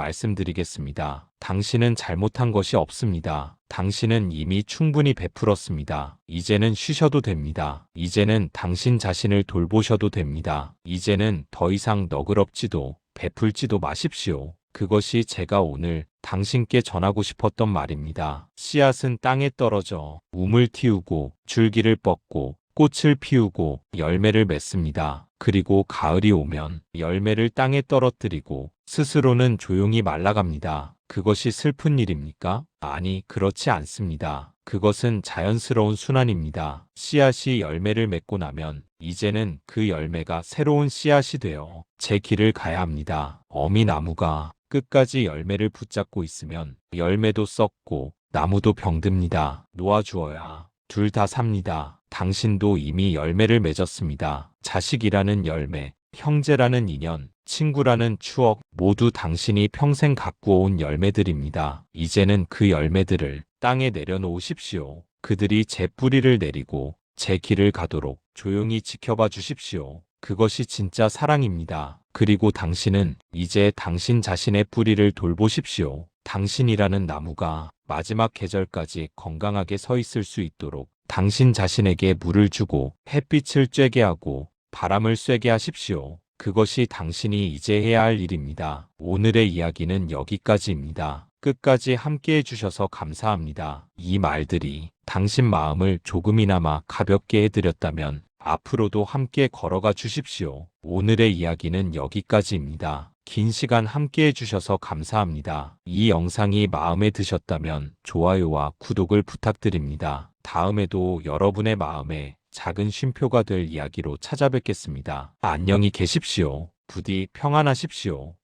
말씀드리겠습니다. 당신은 잘못한 것이 없습니다. 당신은 이미 충분히 베풀었습니다. 이제는 쉬셔도 됩니다. 이제는 당신 자신을 돌보셔도 됩니다. 이제는 더 이상 너그럽지도 베풀지도 마십시오. 그것이 제가 오늘 당신께 전하고 싶었던 말입니다. 씨앗은 땅에 떨어져 우물 틔우고 줄기를 뻗고 꽃을 피우고 열매를 맺습니다. 그리고 가을이 오면 열매를 땅에 떨어뜨리고 스스로는 조용히 말라갑니다. 그것이 슬픈 일입니까? 아니, 그렇지 않습니다. 그것은 자연스러운 순환입니다. 씨앗이 열매를 맺고 나면 이제는 그 열매가 새로운 씨앗이 되어 제 길을 가야 합니다. 어미나무가 끝까지 열매를 붙잡고 있으면 열매도 썩고 나무도 병듭니다. 놓아주어야 둘 다 삽니다. 당신도 이미 열매를 맺었습니다. 자식이라는 열매, 형제라는 인연, 친구라는 추억 모두 당신이 평생 가꾸어온 열매들입니다. 이제는 그 열매들을 땅에 내려놓으십시오. 그들이 제 뿌리를 내리고 제 길을 가도록 조용히 지켜봐 주십시오. 그것이 진짜 사랑입니다. 그리고 당신은 이제 당신 자신의 뿌리를 돌보십시오. 당신이라는 나무가 마지막 계절까지 건강하게 서 있을 수 있도록 당신 자신에게 물을 주고 햇빛을 쬐게 하고 바람을 쐬게 하십시오. 그것이 당신이 이제 해야 할 일입니다. 오늘의 이야기는 여기까지입니다. 끝까지 함께 해주셔서 감사합니다. 이 말들이 당신 마음을 조금이나마 가볍게 해드렸다면 앞으로도 함께 걸어가 주십시오. 오늘의 이야기는 여기까지입니다. 긴 시간 함께 해주셔서 감사합니다. 이 영상이 마음에 드셨다면 좋아요와 구독을 부탁드립니다. 다음에도 여러분의 마음에 작은 쉼표가 될 이야기로 찾아뵙겠습니다. 안녕히 계십시오. 부디 평안하십시오.